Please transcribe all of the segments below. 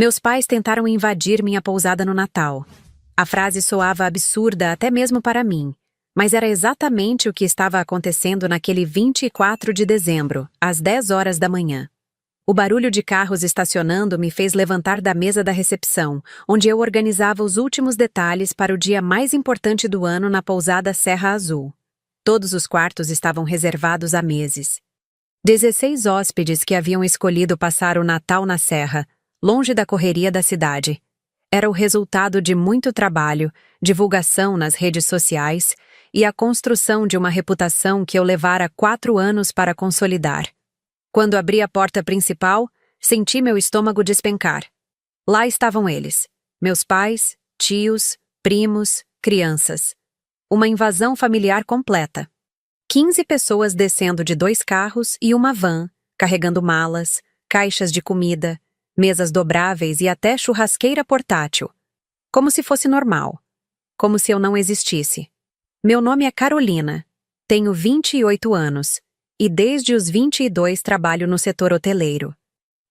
Meus pais tentaram invadir minha pousada no Natal. A frase soava absurda até mesmo para mim, mas era exatamente o que estava acontecendo naquele 24 de dezembro, às 10 horas da manhã. O barulho de carros estacionando me fez levantar da mesa da recepção, onde eu organizava os últimos detalhes para o dia mais importante do ano na pousada Serra Azul. Todos os quartos estavam reservados há meses. 16 hóspedes que haviam escolhido passar o Natal na Serra, longe da correria da cidade. Era o resultado de muito trabalho, divulgação nas redes sociais e a construção de uma reputação que eu levara 4 anos para consolidar. Quando abri a porta principal, senti meu estômago despencar. Lá estavam eles, meus pais, tios, primos, crianças. Uma invasão familiar completa. 15 pessoas descendo de 2 carros e uma van, carregando malas, caixas de comida, mesas dobráveis e até churrasqueira portátil. Como se fosse normal. Como se eu não existisse. Meu nome é Carolina. Tenho 28 anos. E desde os 22 trabalho no setor hoteleiro.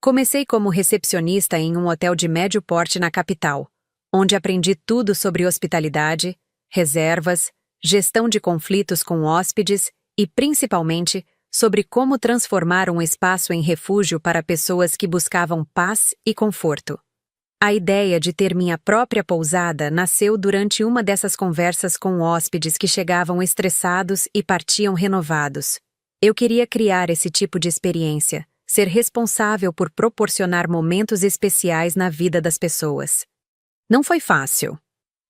Comecei como recepcionista em um hotel de médio porte na capital, onde aprendi tudo sobre hospitalidade, reservas, gestão de conflitos com hóspedes e, principalmente, sobre como transformar um espaço em refúgio para pessoas que buscavam paz e conforto. A ideia de ter minha própria pousada nasceu durante uma dessas conversas com hóspedes que chegavam estressados e partiam renovados. Eu queria criar esse tipo de experiência, ser responsável por proporcionar momentos especiais na vida das pessoas. Não foi fácil.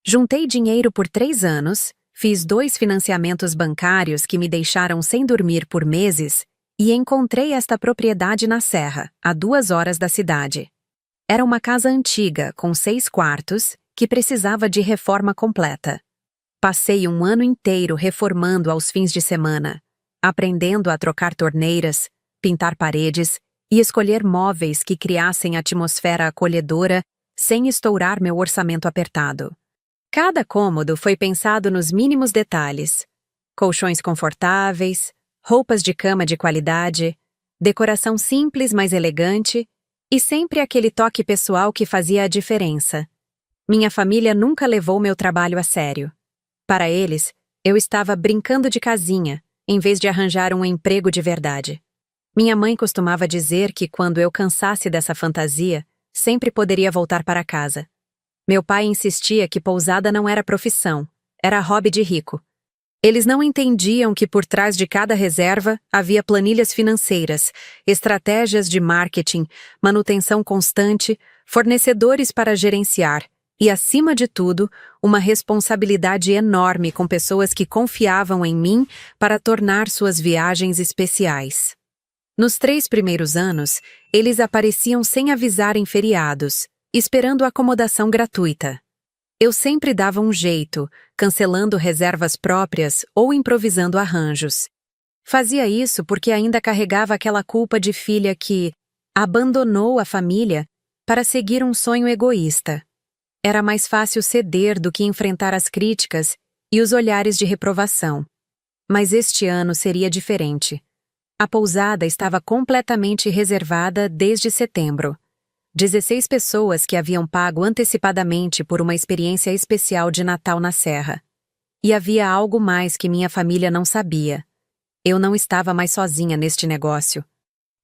Juntei dinheiro por 3 anos, fiz 2 financiamentos bancários que me deixaram sem dormir por meses e encontrei esta propriedade na Serra, a 2 horas da cidade. Era uma casa antiga, com 6 quartos, que precisava de reforma completa. Passei um ano inteiro reformando aos fins de semana, aprendendo a trocar torneiras, pintar paredes e escolher móveis que criassem atmosfera acolhedora sem estourar meu orçamento apertado. Cada cômodo foi pensado nos mínimos detalhes: colchões confortáveis, roupas de cama de qualidade, decoração simples mas elegante e sempre aquele toque pessoal que fazia a diferença. Minha família nunca levou meu trabalho a sério. Para eles, eu estava brincando de casinha, em vez de arranjar um emprego de verdade. Minha mãe costumava dizer que quando eu cansasse dessa fantasia, sempre poderia voltar para casa. Meu pai insistia que pousada não era profissão, era hobby de rico. Eles não entendiam que por trás de cada reserva havia planilhas financeiras, estratégias de marketing, manutenção constante, fornecedores para gerenciar e, acima de tudo, uma responsabilidade enorme com pessoas que confiavam em mim para tornar suas viagens especiais. Nos 3 primeiros anos, eles apareciam sem avisar em feriados, esperando acomodação gratuita. Eu sempre dava um jeito, cancelando reservas próprias ou improvisando arranjos. Fazia isso porque ainda carregava aquela culpa de filha que abandonou a família para seguir um sonho egoísta. Era mais fácil ceder do que enfrentar as críticas e os olhares de reprovação. Mas este ano seria diferente. A pousada estava completamente reservada desde setembro. 16 pessoas que haviam pago antecipadamente por uma experiência especial de Natal na Serra. E havia algo mais que minha família não sabia. Eu não estava mais sozinha neste negócio.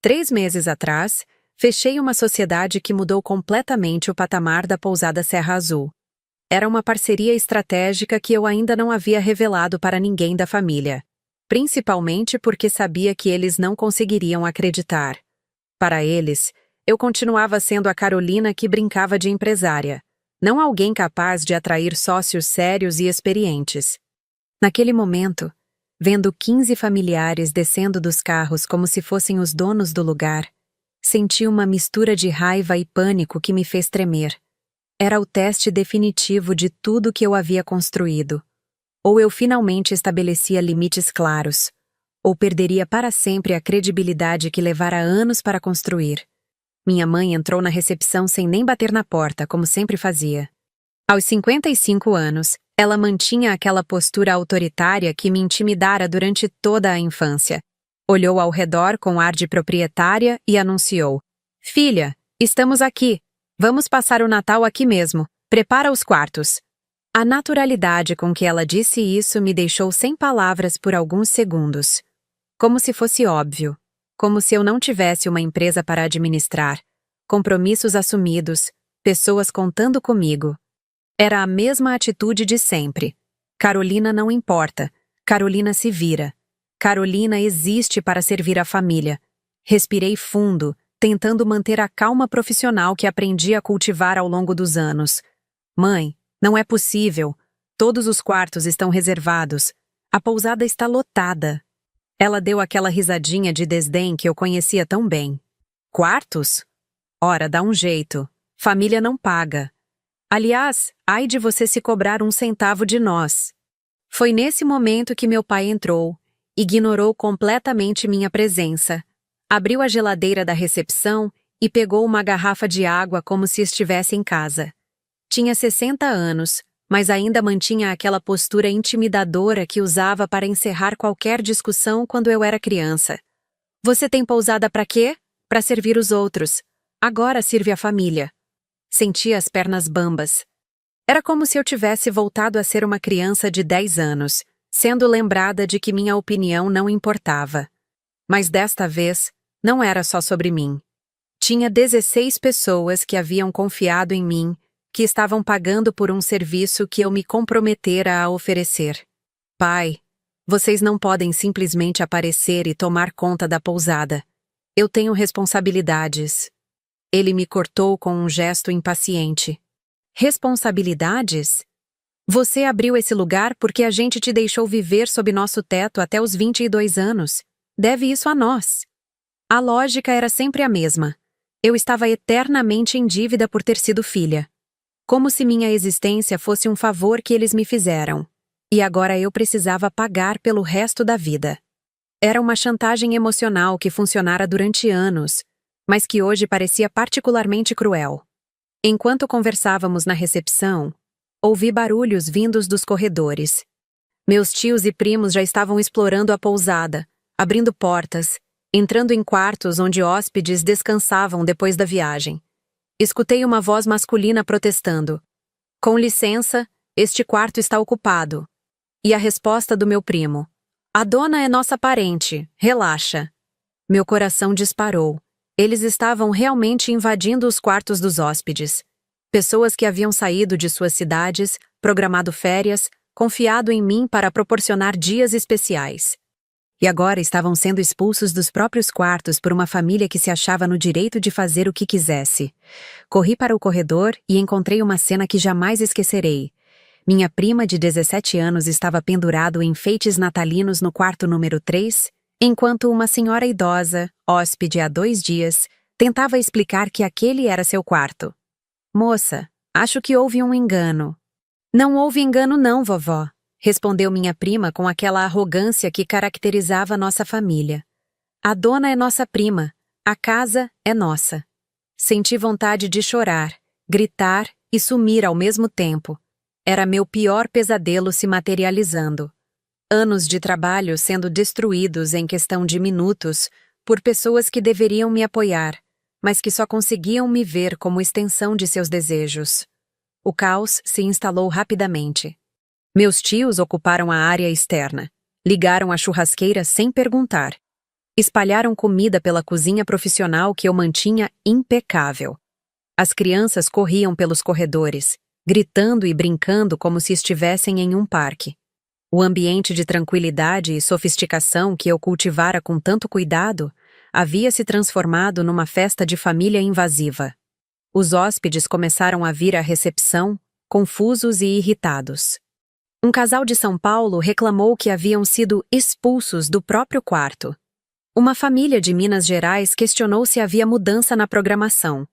3 meses atrás, fechei uma sociedade que mudou completamente o patamar da pousada Serra Azul. Era uma parceria estratégica que eu ainda não havia revelado para ninguém da família. Principalmente porque sabia que eles não conseguiriam acreditar. Para eles, eu continuava sendo a Carolina que brincava de empresária, não alguém capaz de atrair sócios sérios e experientes. Naquele momento, vendo 15 familiares descendo dos carros como se fossem os donos do lugar, senti uma mistura de raiva e pânico que me fez tremer. Era o teste definitivo de tudo que eu havia construído. Ou eu finalmente estabelecia limites claros, ou perderia para sempre a credibilidade que levara anos para construir. Minha mãe entrou na recepção sem nem bater na porta, como sempre fazia. Aos 55 anos, ela mantinha aquela postura autoritária que me intimidara durante toda a infância. Olhou ao redor com ar de proprietária e anunciou: "Filha, estamos aqui. Vamos passar o Natal aqui mesmo. Prepara os quartos. A naturalidade com que ela disse isso me deixou sem palavras por alguns segundos. Como se fosse óbvio. Como se eu não tivesse uma empresa para administrar, compromissos assumidos, pessoas contando comigo. Era a mesma atitude de sempre. Carolina não importa. Carolina se vira. Carolina existe para servir a família. Respirei fundo, tentando manter a calma profissional que aprendi a cultivar ao longo dos anos. Mãe, não é possível. Todos os quartos estão reservados. A pousada está lotada. Ela deu aquela risadinha de desdém que eu conhecia tão bem. Quartos? Ora, dá um jeito. Família não paga. Aliás, ai de você se cobrar um centavo de nós. Foi nesse momento que meu pai entrou, ignorou completamente minha presença, abriu a geladeira da recepção e pegou uma garrafa de água como se estivesse em casa. Tinha 60 anos, mas ainda mantinha aquela postura intimidadora que usava para encerrar qualquer discussão quando eu era criança. Você tem pousada para quê? Para servir os outros. Agora sirve a família. Sentia as pernas bambas. Era como se eu tivesse voltado a ser uma criança de 10 anos, sendo lembrada de que minha opinião não importava. Mas desta vez, não era só sobre mim. Tinha 16 pessoas que haviam confiado em mim, que estavam pagando por um serviço que eu me comprometera a oferecer. Pai, vocês não podem simplesmente aparecer e tomar conta da pousada. Eu tenho responsabilidades. Ele me cortou com um gesto impaciente. Responsabilidades? Você abriu esse lugar porque a gente te deixou viver sob nosso teto até os 22 anos. Deve isso a nós. A lógica era sempre a mesma. Eu estava eternamente em dívida por ter sido filha. Como se minha existência fosse um favor que eles me fizeram. E agora eu precisava pagar pelo resto da vida. Era uma chantagem emocional que funcionara durante anos, mas que hoje parecia particularmente cruel. Enquanto conversávamos na recepção, ouvi barulhos vindos dos corredores. Meus tios e primos já estavam explorando a pousada, abrindo portas, entrando em quartos onde hóspedes descansavam depois da viagem. Escutei uma voz masculina protestando. Com licença, este quarto está ocupado. E a resposta do meu primo. A dona é nossa parente, relaxa. Meu coração disparou. Eles estavam realmente invadindo os quartos dos hóspedes. Pessoas que haviam saído de suas cidades, programado férias, confiado em mim para proporcionar dias especiais. E agora estavam sendo expulsos dos próprios quartos por uma família que se achava no direito de fazer o que quisesse. Corri para o corredor e encontrei uma cena que jamais esquecerei. Minha prima de 17 anos estava pendurado em enfeites natalinos no quarto número 3, enquanto uma senhora idosa, hóspede há 2 dias, tentava explicar que aquele era seu quarto. Moça, acho que houve um engano. Não houve engano não, vovó. Respondeu minha prima com aquela arrogância que caracterizava nossa família. A dona é nossa prima, a casa é nossa. Senti vontade de chorar, gritar e sumir ao mesmo tempo. Era meu pior pesadelo se materializando. Anos de trabalho sendo destruídos em questão de minutos por pessoas que deveriam me apoiar, mas que só conseguiam me ver como extensão de seus desejos. O caos se instalou rapidamente. Meus tios ocuparam a área externa, ligaram a churrasqueira sem perguntar. Espalharam comida pela cozinha profissional que eu mantinha impecável. As crianças corriam pelos corredores, gritando e brincando como se estivessem em um parque. O ambiente de tranquilidade e sofisticação que eu cultivara com tanto cuidado havia se transformado numa festa de família invasiva. Os hóspedes começaram a vir à recepção, confusos e irritados. Um casal de São Paulo reclamou que haviam sido expulsos do próprio quarto. Uma família de Minas Gerais questionou se havia mudança na programação.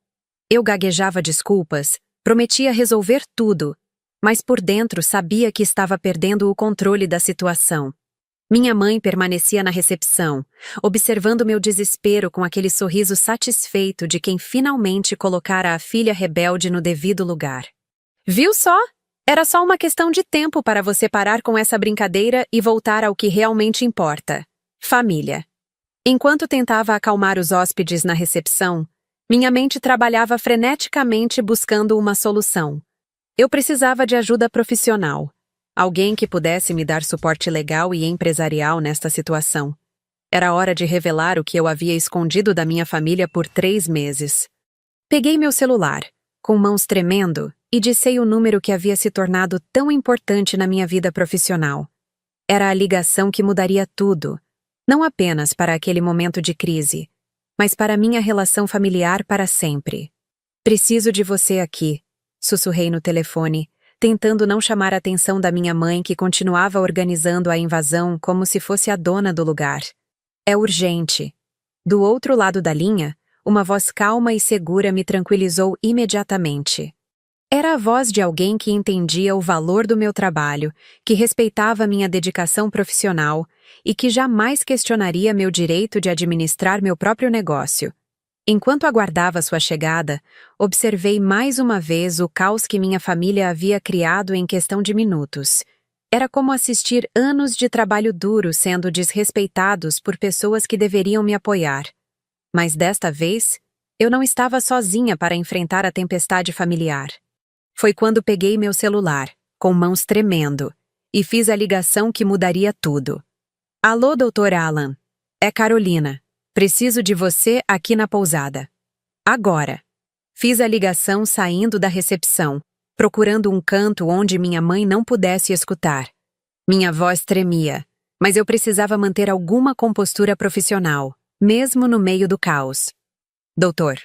Eu gaguejava desculpas, prometia resolver tudo, mas por dentro sabia que estava perdendo o controle da situação. Minha mãe permanecia na recepção, observando meu desespero com aquele sorriso satisfeito de quem finalmente colocara a filha rebelde no devido lugar. Viu só? Era só uma questão de tempo para você parar com essa brincadeira e voltar ao que realmente importa: família. Enquanto tentava acalmar os hóspedes na recepção, Minha mente trabalhava freneticamente buscando uma solução. Eu precisava de ajuda profissional. Alguém que pudesse me dar suporte legal e empresarial nesta situação. Era hora de revelar o que eu havia escondido da minha família por 3 meses. Peguei meu celular, com mãos tremendo, e dissei o número que havia se tornado tão importante na minha vida profissional. Era a ligação que mudaria tudo, não apenas para aquele momento de crise, mas para minha relação familiar para sempre. Preciso de você aqui, sussurrei no telefone, tentando não chamar a atenção da minha mãe que continuava organizando a invasão como se fosse a dona do lugar. É urgente. Do outro lado da linha, uma voz calma e segura me tranquilizou imediatamente. Era a voz de alguém que entendia o valor do meu trabalho, que respeitava minha dedicação profissional e que jamais questionaria meu direito de administrar meu próprio negócio. Enquanto aguardava sua chegada, observei mais uma vez o caos que minha família havia criado em questão de minutos. Era como assistir anos de trabalho duro sendo desrespeitados por pessoas que deveriam me apoiar. Mas desta vez, eu não estava sozinha para enfrentar a tempestade familiar. Foi quando peguei meu celular, com mãos tremendo, e fiz a ligação que mudaria tudo. Alô, Dr. Alan. É Carolina. Preciso de você aqui na pousada. Agora. Fiz a ligação saindo da recepção, procurando um canto onde minha mãe não pudesse escutar. Minha voz tremia, mas eu precisava manter alguma compostura profissional, mesmo no meio do caos. Doutor.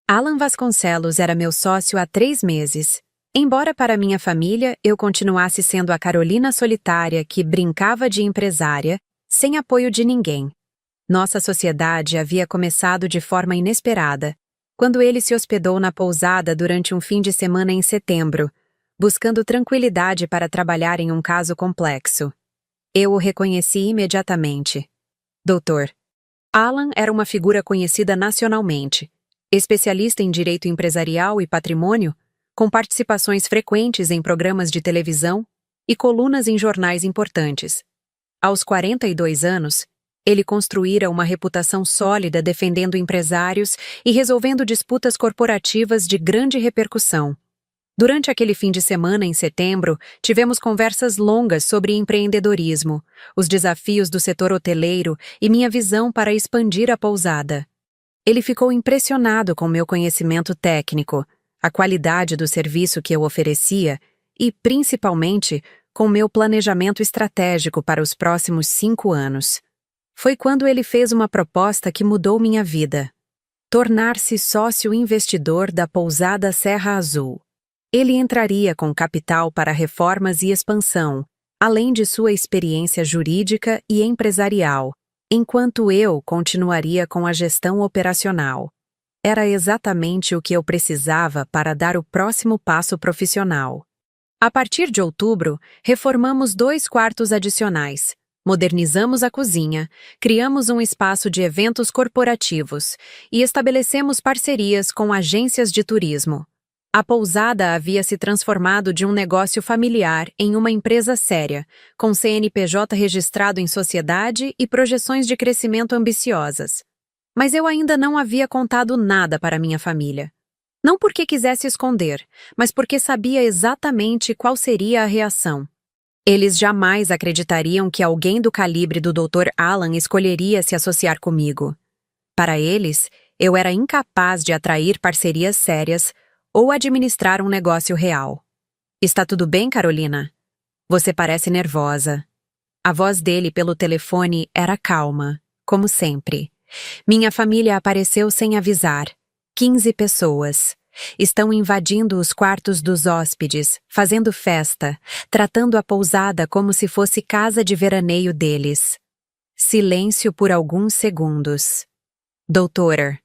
Alan Vasconcelos era meu sócio há 3 meses. Embora para minha família eu continuasse sendo a Carolina solitária que brincava de empresária, sem apoio de ninguém. Nossa sociedade havia começado de forma inesperada, quando ele se hospedou na pousada durante um fim de semana em setembro, buscando tranquilidade para trabalhar em um caso complexo. Eu o reconheci imediatamente. Doutor. Alan era uma figura conhecida nacionalmente, especialista em direito empresarial e patrimônio, com participações frequentes em programas de televisão e colunas em jornais importantes. Aos 42 anos, ele construíra uma reputação sólida defendendo empresários e resolvendo disputas corporativas de grande repercussão. Durante aquele fim de semana, em setembro, tivemos conversas longas sobre empreendedorismo, os desafios do setor hoteleiro e minha visão para expandir a pousada. Ele ficou impressionado com meu conhecimento técnico, a qualidade do serviço que eu oferecia e, principalmente, com meu planejamento estratégico para os próximos 5 anos. Foi quando ele fez uma proposta que mudou minha vida. Tornar-se sócio investidor da pousada Serra Azul. Ele entraria com capital para reformas e expansão, além de sua experiência jurídica e empresarial, enquanto eu continuaria com a gestão operacional. Era exatamente o que eu precisava para dar o próximo passo profissional. A partir de outubro, reformamos 2 quartos adicionais, modernizamos a cozinha, criamos um espaço de eventos corporativos e estabelecemos parcerias com agências de turismo. A pousada havia se transformado de um negócio familiar em uma empresa séria, com CNPJ registrado em sociedade e projeções de crescimento ambiciosas. Mas eu ainda não havia contado nada para minha família. Não porque quisesse esconder, mas porque sabia exatamente qual seria a reação. Eles jamais acreditariam que alguém do calibre do Dr. Alan escolheria se associar comigo. Para eles, eu era incapaz de atrair parcerias sérias ou administrar um negócio real. Está tudo bem, Carolina? Você parece nervosa. A voz dele pelo telefone era calma, como sempre. Minha família apareceu sem avisar. 15 pessoas. Estão invadindo os quartos dos hóspedes, fazendo festa, tratando a pousada como se fosse casa de veraneio deles. Silêncio por alguns segundos. Doutora.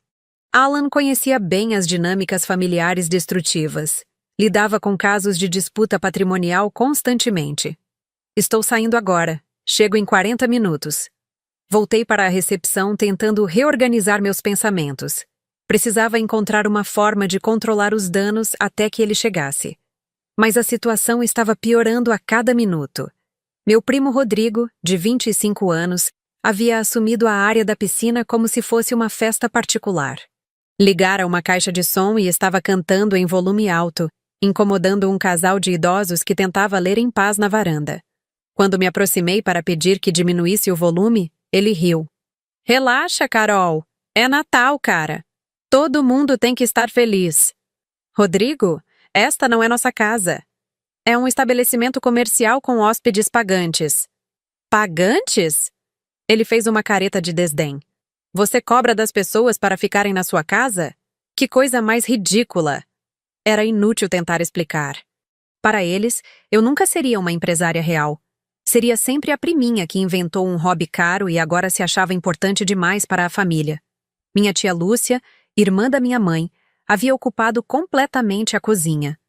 Alan conhecia bem as dinâmicas familiares destrutivas. Lidava com casos de disputa patrimonial constantemente. Estou saindo agora. Chego em 40 minutos. Voltei para a recepção tentando reorganizar meus pensamentos. Precisava encontrar uma forma de controlar os danos até que ele chegasse. Mas a situação estava piorando a cada minuto. Meu primo Rodrigo, de 25 anos, havia assumido a área da piscina como se fosse uma festa particular. Ligara uma caixa de som e estava cantando em volume alto, incomodando um casal de idosos que tentava ler em paz na varanda. Quando me aproximei para pedir que diminuísse o volume, ele riu. Relaxa, Carol. É Natal, cara. Todo mundo tem que estar feliz. Rodrigo, esta não é nossa casa. É um estabelecimento comercial com hóspedes pagantes. Pagantes? Ele fez uma careta de desdém. Você cobra das pessoas para ficarem na sua casa? Que coisa mais ridícula! Era inútil tentar explicar. Para eles, eu nunca seria uma empresária real. Seria sempre a priminha que inventou um hobby caro e agora se achava importante demais para a família. Minha tia Lúcia, irmã da minha mãe, havia ocupado completamente a cozinha.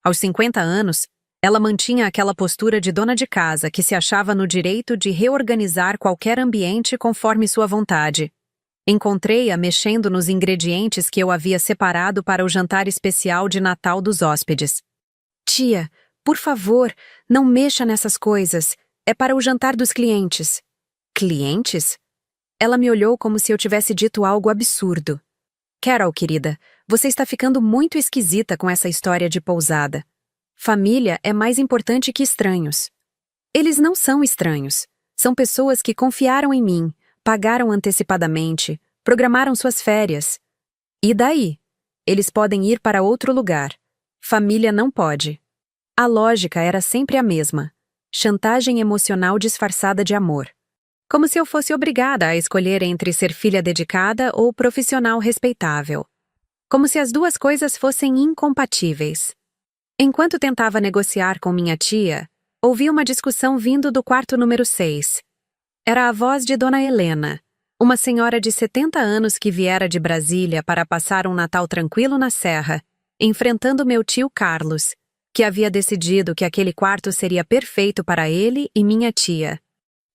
Aos 50 anos, ela mantinha aquela postura de dona de casa que se achava no direito de reorganizar qualquer ambiente conforme sua vontade. Encontrei-a mexendo nos ingredientes que eu havia separado para o jantar especial de Natal dos hóspedes. Tia, por favor, não mexa nessas coisas. É para o jantar dos clientes. Clientes? Ela me olhou como se eu tivesse dito algo absurdo. Carol, querida, você está ficando muito esquisita com essa história de pousada. Família é mais importante que estranhos. Eles não são estranhos. São pessoas que confiaram em mim, pagaram antecipadamente, programaram suas férias. E daí? Eles podem ir para outro lugar. Família não pode. A lógica era sempre a mesma. Chantagem emocional disfarçada de amor. Como se eu fosse obrigada a escolher entre ser filha dedicada ou profissional respeitável. Como se as duas coisas fossem incompatíveis. Enquanto tentava negociar com minha tia, ouvi uma discussão vindo do quarto número 6. Era a voz de Dona Helena, uma senhora de 70 anos que viera de Brasília para passar um Natal tranquilo na Serra, enfrentando meu tio Carlos, que havia decidido que aquele quarto seria perfeito para ele e minha tia.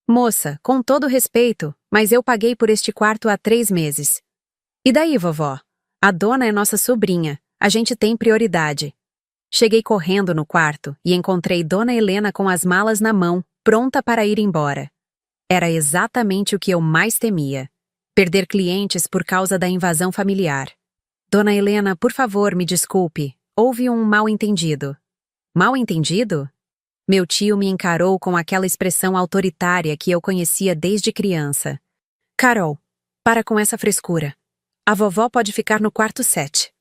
Moça, com todo respeito, mas eu paguei por este quarto há 3 meses. E daí, vovó? A dona é nossa sobrinha, a gente tem prioridade. Cheguei correndo no quarto e encontrei Dona Helena com as malas na mão, pronta para ir embora. Era exatamente o que eu mais temia. Perder clientes por causa da invasão familiar. Dona Helena, por favor, me desculpe. Houve um mal-entendido. Mal-entendido? Meu tio me encarou com aquela expressão autoritária que eu conhecia desde criança. Carol, para com essa frescura. A vovó pode ficar no quarto 7.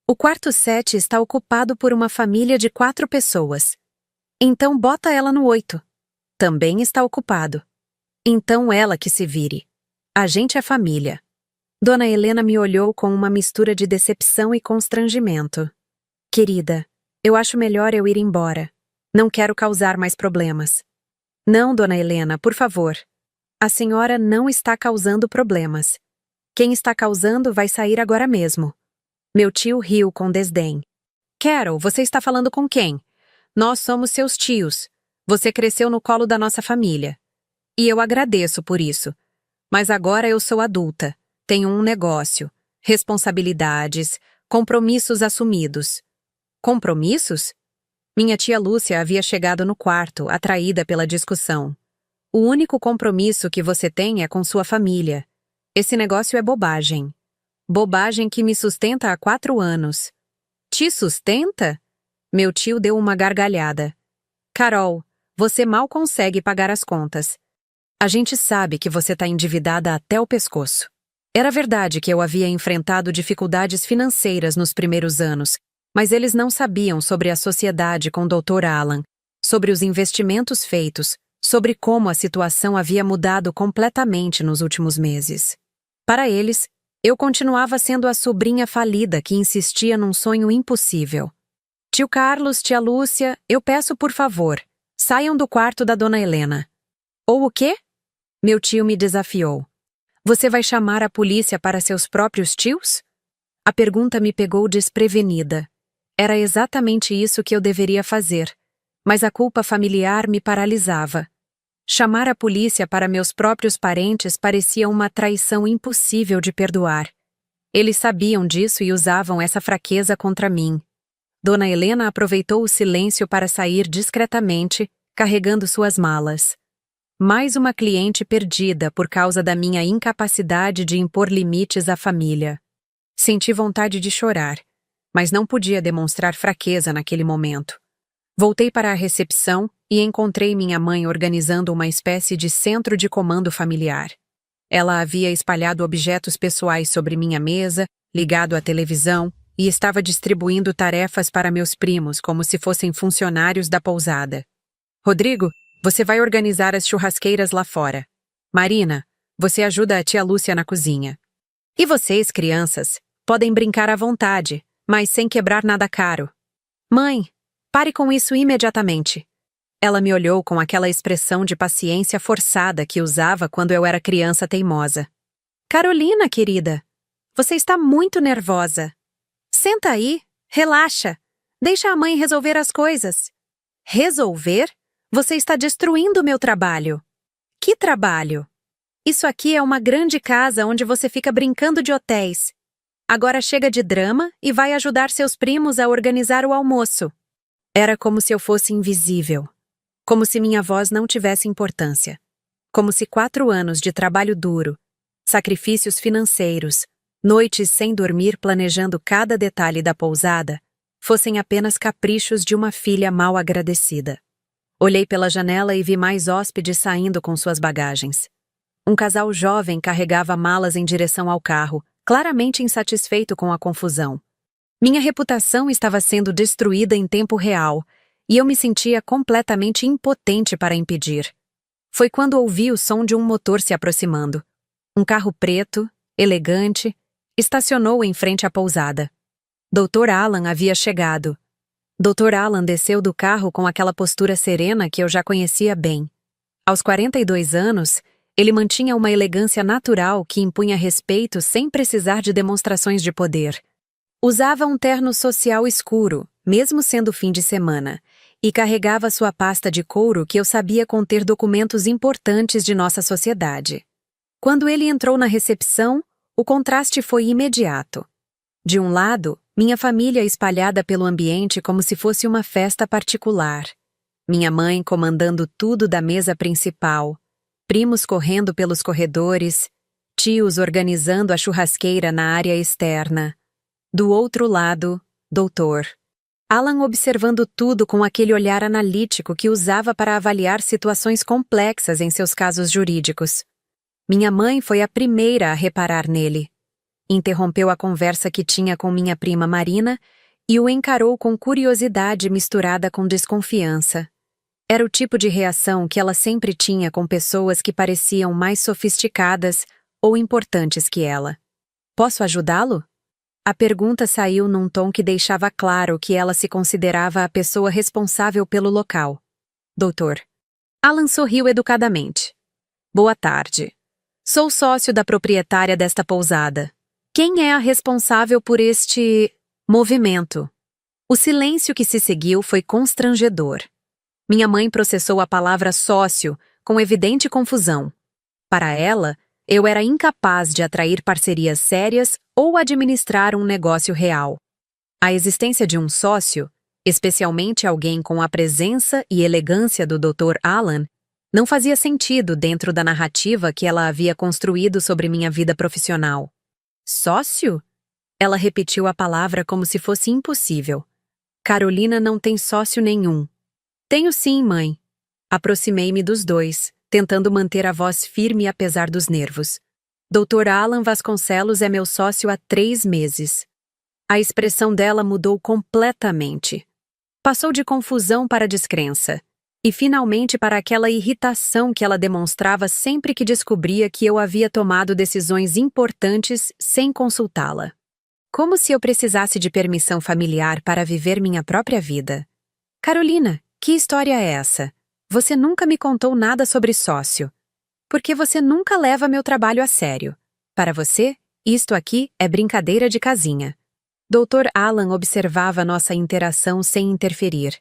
O quarto 7 está ocupado por uma família de 4 pessoas. Então bota ela no 8. Também está ocupado. Então ela que se vire. A gente é família. Dona Helena me olhou com uma mistura de decepção e constrangimento. Querida, eu acho melhor eu ir embora. Não quero causar mais problemas. Não, Dona Helena, por favor. A senhora não está causando problemas. Quem está causando vai sair agora mesmo. Meu tio riu com desdém. Carol, você está falando com quem? Nós somos seus tios. Você cresceu no colo da nossa família. E eu agradeço por isso. Mas agora eu sou adulta. Tenho um negócio, responsabilidades, compromissos assumidos. Compromissos? Minha tia Lúcia havia chegado no quarto, atraída pela discussão. O único compromisso que você tem é com sua família. Esse negócio é bobagem. Bobagem que me sustenta há 4 anos. Te sustenta? Meu tio deu uma gargalhada. Carol, você mal consegue pagar as contas. A gente sabe que você está endividada até o pescoço. Era verdade que eu havia enfrentado dificuldades financeiras nos primeiros anos, mas eles não sabiam sobre a sociedade com Dr. Alan, sobre os investimentos feitos, sobre como a situação havia mudado completamente nos últimos meses. Para eles, eu continuava sendo a sobrinha falida que insistia num sonho impossível. Tio Carlos, tia Lúcia, eu peço por favor, saiam do quarto da Dona Helena. Ou o quê? Meu tio me desafiou. Você vai chamar a polícia para seus próprios tios? A pergunta me pegou desprevenida. Era exatamente isso que eu deveria fazer, mas a culpa familiar me paralisava. Chamar a polícia para meus próprios parentes parecia uma traição impossível de perdoar. Eles sabiam disso e usavam essa fraqueza contra mim. Dona Helena aproveitou o silêncio para sair discretamente, carregando suas malas. Mais uma cliente perdida por causa da minha incapacidade de impor limites à família. Senti vontade de chorar, mas não podia demonstrar fraqueza naquele momento. Voltei para a recepção e encontrei minha mãe organizando uma espécie de centro de comando familiar. Ela havia espalhado objetos pessoais sobre minha mesa, ligado à televisão, e estava distribuindo tarefas para meus primos como se fossem funcionários da pousada. Rodrigo, você vai organizar as churrasqueiras lá fora. Marina, você ajuda a tia Lúcia na cozinha. E vocês, crianças, podem brincar à vontade, mas sem quebrar nada caro. Mãe, pare com isso imediatamente. Ela me olhou com aquela expressão de paciência forçada que usava quando eu era criança teimosa. Carolina, querida, você está muito nervosa. Senta aí, relaxa. Deixa a mãe resolver as coisas. Resolver? Você está destruindo meu trabalho. Que trabalho? Isso aqui é uma grande casa onde você fica brincando de hotéis. Agora chega de drama e vai ajudar seus primos a organizar o almoço. Era como se eu fosse invisível. Como se minha voz não tivesse importância. Como se 4 anos de trabalho duro, sacrifícios financeiros, noites sem dormir planejando cada detalhe da pousada, fossem apenas caprichos de uma filha mal agradecida. Olhei pela janela e vi mais hóspedes saindo com suas bagagens. Um casal jovem carregava malas em direção ao carro, claramente insatisfeito com a confusão. Minha reputação estava sendo destruída em tempo real, e eu me sentia completamente impotente para impedir. Foi quando ouvi o som de um motor se aproximando. Um carro preto, elegante, estacionou em frente à pousada. Dr. Alan havia chegado. Dr. Alan desceu do carro com aquela postura serena que eu já conhecia bem. Aos 42 anos, ele mantinha uma elegância natural que impunha respeito sem precisar de demonstrações de poder. Usava um terno social escuro, mesmo sendo fim de semana, e carregava sua pasta de couro que eu sabia conter documentos importantes de nossa sociedade. Quando ele entrou na recepção, o contraste foi imediato. De um lado, minha família espalhada pelo ambiente como se fosse uma festa particular. Minha mãe comandando tudo da mesa principal, primos correndo pelos corredores, tios organizando a churrasqueira na área externa. Do outro lado, Dr. Alan observando tudo com aquele olhar analítico que usava para avaliar situações complexas em seus casos jurídicos. Minha mãe foi a primeira a reparar nele. Interrompeu a conversa que tinha com minha prima Marina e o encarou com curiosidade misturada com desconfiança. Era o tipo de reação que ela sempre tinha com pessoas que pareciam mais sofisticadas ou importantes que ela. Posso ajudá-lo? A pergunta saiu num tom que deixava claro que ela se considerava a pessoa responsável pelo local. Doutor. Alan sorriu educadamente. Boa tarde. Sou sócio da proprietária desta pousada. Quem é a responsável por este movimento? O silêncio que se seguiu foi constrangedor. Minha mãe processou a palavra sócio com evidente confusão. Para ela, eu era incapaz de atrair parcerias sérias ou administrar um negócio real. A existência de um sócio, especialmente alguém com a presença e elegância do Dr. Alan, não fazia sentido dentro da narrativa que ela havia construído sobre minha vida profissional. Sócio? Ela repetiu a palavra como se fosse impossível. Carolina não tem sócio nenhum. Tenho sim, mãe. Aproximei-me dos dois, tentando manter a voz firme apesar dos nervos. Dr. Alan Vasconcelos é meu sócio há 3 meses. A expressão dela mudou completamente. Passou de confusão para descrença. E finalmente para aquela irritação que ela demonstrava sempre que descobria que eu havia tomado decisões importantes sem consultá-la. Como se eu precisasse de permissão familiar para viver minha própria vida. Carolina, que história é essa? Você nunca me contou nada sobre sócio. Porque você nunca leva meu trabalho a sério. Para você, isto aqui é brincadeira de casinha. Dr. Alan observava nossa interação sem interferir.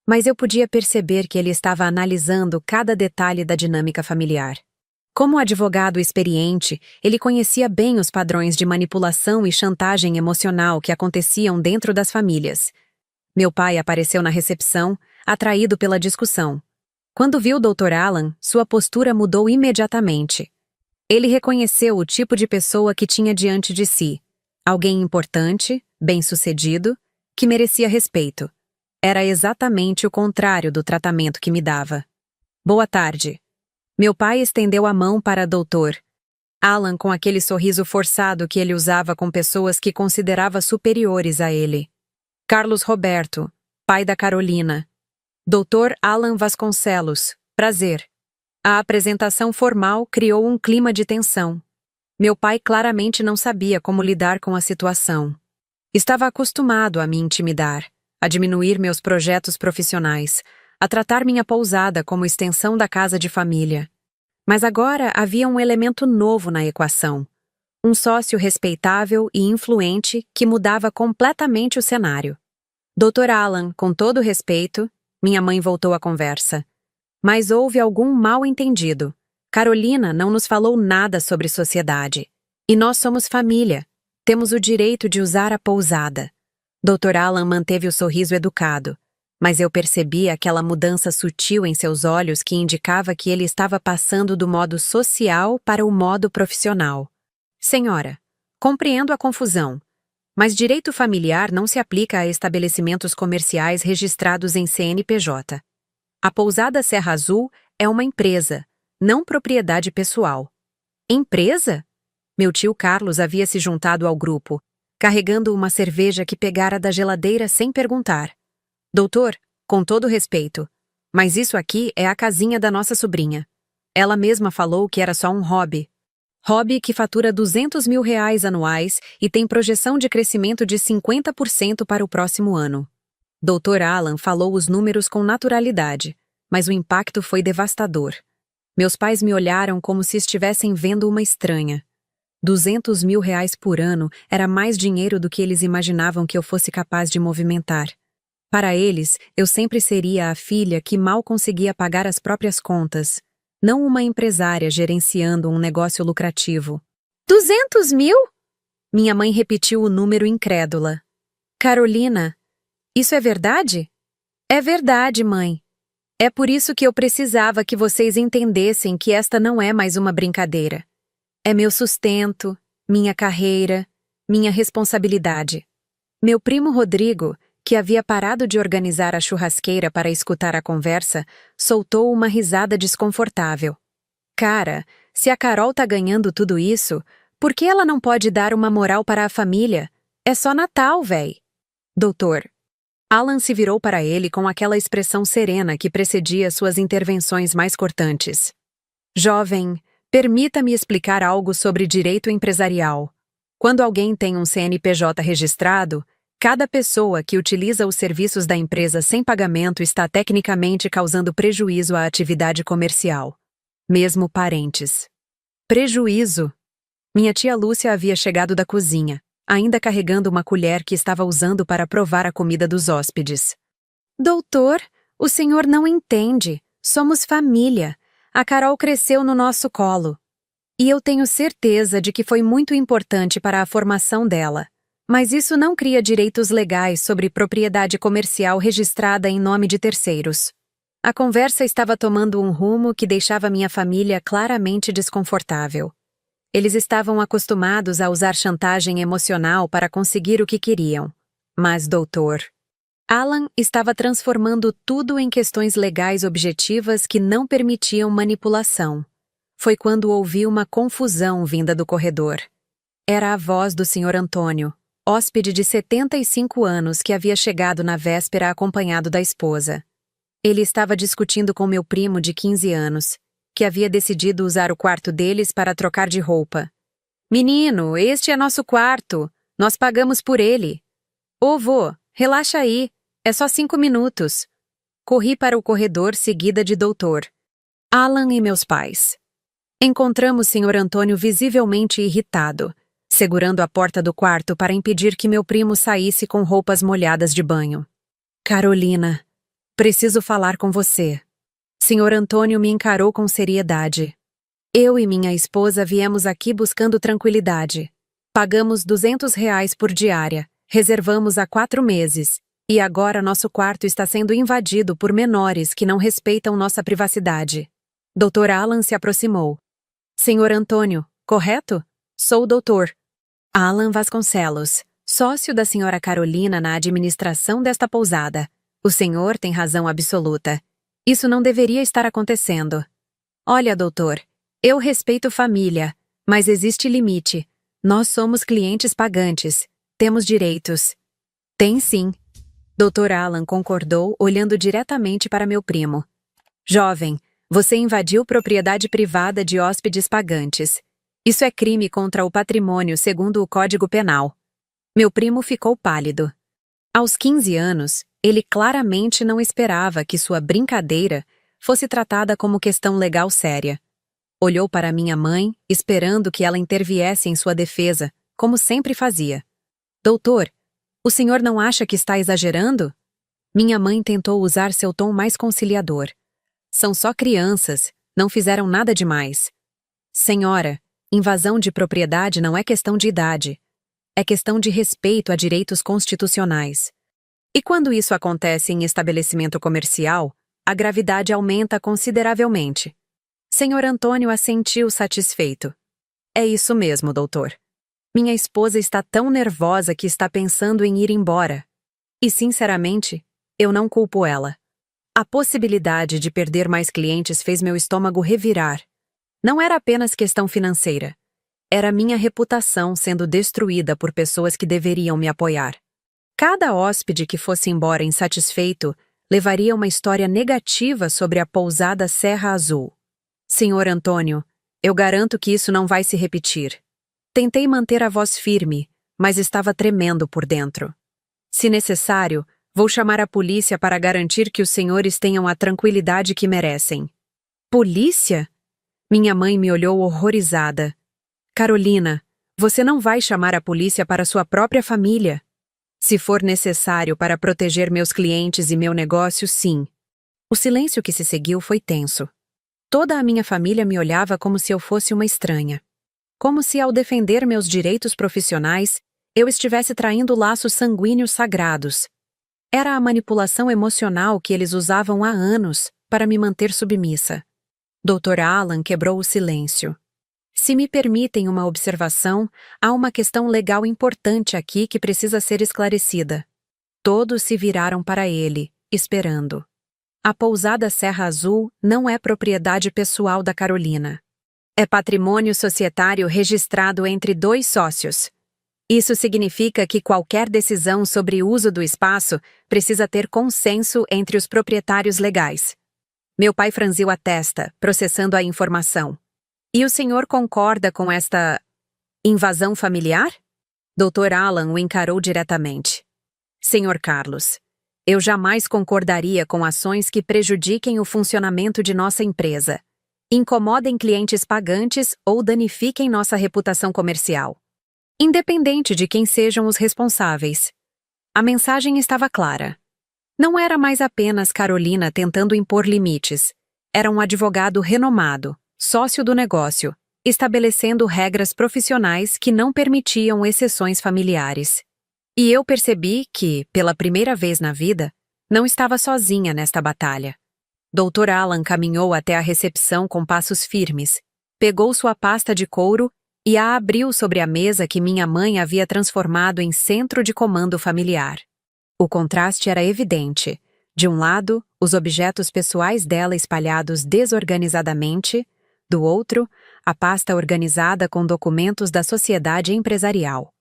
Mas eu podia perceber que ele estava analisando cada detalhe da dinâmica familiar. Como advogado experiente, ele conhecia bem os padrões de manipulação e chantagem emocional que aconteciam dentro das famílias. Meu pai apareceu na recepção, atraído pela discussão. Quando viu o Dr. Alan, sua postura mudou imediatamente. Ele reconheceu o tipo de pessoa que tinha diante de si. Alguém importante, bem-sucedido, que merecia respeito. Era exatamente o contrário do tratamento que me dava. Boa tarde. Meu pai estendeu a mão para Dr. Alan com aquele sorriso forçado que ele usava com pessoas que considerava superiores a ele. Carlos Roberto, pai da Carolina. Dr. Alan Vasconcelos, prazer. A apresentação formal criou um clima de tensão. Meu pai claramente não sabia como lidar com a situação. Estava acostumado a me intimidar, a diminuir meus projetos profissionais, a tratar minha pousada como extensão da casa de família. Mas agora havia um elemento novo na equação. Um sócio respeitável e influente que mudava completamente o cenário. Dr. Alan, com todo respeito, minha mãe voltou à conversa. Mas houve algum mal-entendido. Carolina não nos falou nada sobre sociedade. E nós somos família. Temos o direito de usar a pousada. Dr. Alan manteve o sorriso educado, mas eu percebi aquela mudança sutil em seus olhos que indicava que ele estava passando do modo social para o modo profissional. Senhora, compreendo a confusão, mas direito familiar não se aplica a estabelecimentos comerciais registrados em CNPJ. A pousada Serra Azul é uma empresa, não propriedade pessoal. Empresa? Meu tio Carlos havia se juntado ao grupo, carregando uma cerveja que pegara da geladeira sem perguntar. Doutor, com todo respeito, mas isso aqui é a casinha da nossa sobrinha. Ela mesma falou que era só um hobby. Hobby que fatura R$200 mil anuais e tem projeção de crescimento de 50% para o próximo ano. Dr. Alan falou os números com naturalidade, mas o impacto foi devastador. Meus pais me olharam como se estivessem vendo uma estranha. R$200 mil por ano era mais dinheiro do que eles imaginavam que eu fosse capaz de movimentar. Para eles, eu sempre seria a filha que mal conseguia pagar as próprias contas, não uma empresária gerenciando um negócio lucrativo. 200 mil? Minha mãe repetiu o número incrédula. Carolina, isso é verdade? É verdade, mãe. É por isso que eu precisava que vocês entendessem que esta não é mais uma brincadeira. É meu sustento, minha carreira, minha responsabilidade. Meu primo Rodrigo, que havia parado de organizar a churrasqueira para escutar a conversa, soltou uma risada desconfortável. Cara, se a Carol tá ganhando tudo isso, por que ela não pode dar uma moral para a família? É só Natal, véi. Doutor. Alan se virou para ele com aquela expressão serena que precedia suas intervenções mais cortantes. Jovem, permita-me explicar algo sobre direito empresarial. Quando alguém tem um CNPJ registrado, cada pessoa que utiliza os serviços da empresa sem pagamento está tecnicamente causando prejuízo à atividade comercial. Mesmo parentes. Prejuízo. Minha tia Lúcia havia chegado da cozinha, ainda carregando uma colher que estava usando para provar a comida dos hóspedes. Doutor, o senhor não entende. Somos família. A Carol cresceu no nosso colo. E eu tenho certeza de que foi muito importante para a formação dela. Mas isso não cria direitos legais sobre propriedade comercial registrada em nome de terceiros. A conversa estava tomando um rumo que deixava minha família claramente desconfortável. Eles estavam acostumados a usar chantagem emocional para conseguir o que queriam. Mas, doutor, Alan estava transformando tudo em questões legais objetivas que não permitiam manipulação. Foi quando ouvi uma confusão vinda do corredor. Era a voz do Sr. Antônio, hóspede de 75 anos que havia chegado na véspera acompanhado da esposa. Ele estava discutindo com meu primo de 15 anos, que havia decidido usar o quarto deles para trocar de roupa. Menino, este é nosso quarto. Nós pagamos por ele. Ô, vô, relaxa aí. É só 5 minutos. Corri para o corredor seguida de doutor Alan e meus pais. Encontramos Sr. Antônio visivelmente irritado, segurando a porta do quarto para impedir que meu primo saísse com roupas molhadas de banho. Carolina, preciso falar com você. Sr. Antônio me encarou com seriedade. Eu e minha esposa viemos aqui buscando tranquilidade. Pagamos R$200 por diária, reservamos há 4 meses. E agora nosso quarto está sendo invadido por menores que não respeitam nossa privacidade. Dr. Alan se aproximou. Senhor Antônio, correto? Sou o doutor. Alan Vasconcelos, sócio da senhora Carolina na administração desta pousada. O senhor tem razão absoluta. Isso não deveria estar acontecendo. Olha, doutor, eu respeito família, mas existe limite. Nós somos clientes pagantes. Temos direitos. Tem sim. Dr. Alan concordou, olhando diretamente para meu primo. Jovem, você invadiu propriedade privada de hóspedes pagantes. Isso é crime contra o patrimônio segundo o Código Penal. Meu primo ficou pálido. Aos 15 anos, ele claramente não esperava que sua brincadeira fosse tratada como questão legal séria. Olhou para minha mãe, esperando que ela interviesse em sua defesa, como sempre fazia. Doutor, o senhor não acha que está exagerando? Minha mãe tentou usar seu tom mais conciliador. São só crianças, não fizeram nada demais. Senhora, invasão de propriedade não é questão de idade. É questão de respeito a direitos constitucionais. E quando isso acontece em estabelecimento comercial, a gravidade aumenta consideravelmente. Senhor Antônio assentiu satisfeito. É isso mesmo, doutor. Minha esposa está tão nervosa que está pensando em ir embora. E, sinceramente, eu não culpo ela. A possibilidade de perder mais clientes fez meu estômago revirar. Não era apenas questão financeira. Era minha reputação sendo destruída por pessoas que deveriam me apoiar. Cada hóspede que fosse embora insatisfeito levaria uma história negativa sobre a pousada Serra Azul. Senhor Antônio, eu garanto que isso não vai se repetir. Tentei manter a voz firme, mas estava tremendo por dentro. Se necessário, vou chamar a polícia para garantir que os senhores tenham a tranquilidade que merecem. Polícia? Minha mãe me olhou horrorizada. Carolina, você não vai chamar a polícia para sua própria família. Se for necessário para proteger meus clientes e meu negócio, sim. O silêncio que se seguiu foi tenso. Toda a minha família me olhava como se eu fosse uma estranha. Como se, ao defender meus direitos profissionais, eu estivesse traindo laços sanguíneos sagrados. Era a manipulação emocional que eles usavam há anos para me manter submissa. Dr. Alan quebrou o silêncio. Se me permitem uma observação, há uma questão legal importante aqui que precisa ser esclarecida. Todos se viraram para ele, esperando. A pousada Serra Azul não é propriedade pessoal da Carolina. É patrimônio societário registrado entre 2 sócios. Isso significa que qualquer decisão sobre o uso do espaço precisa ter consenso entre os proprietários legais. Meu pai franziu a testa, processando a informação. E o senhor concorda com esta invasão familiar? Dr. Alan o encarou diretamente. Senhor Carlos, eu jamais concordaria com ações que prejudiquem o funcionamento de nossa empresa, incomodem clientes pagantes ou danifiquem nossa reputação comercial. Independente de quem sejam os responsáveis. A mensagem estava clara. Não era mais apenas Carolina tentando impor limites. Era um advogado renomado, sócio do negócio, estabelecendo regras profissionais que não permitiam exceções familiares. E eu percebi que, pela primeira vez na vida, não estava sozinha nesta batalha. Dr. Alan caminhou até a recepção com passos firmes, pegou sua pasta de couro e a abriu sobre a mesa que minha mãe havia transformado em centro de comando familiar. O contraste era evidente. De um lado, os objetos pessoais dela espalhados desorganizadamente, do outro, a pasta organizada com documentos da sociedade empresarial.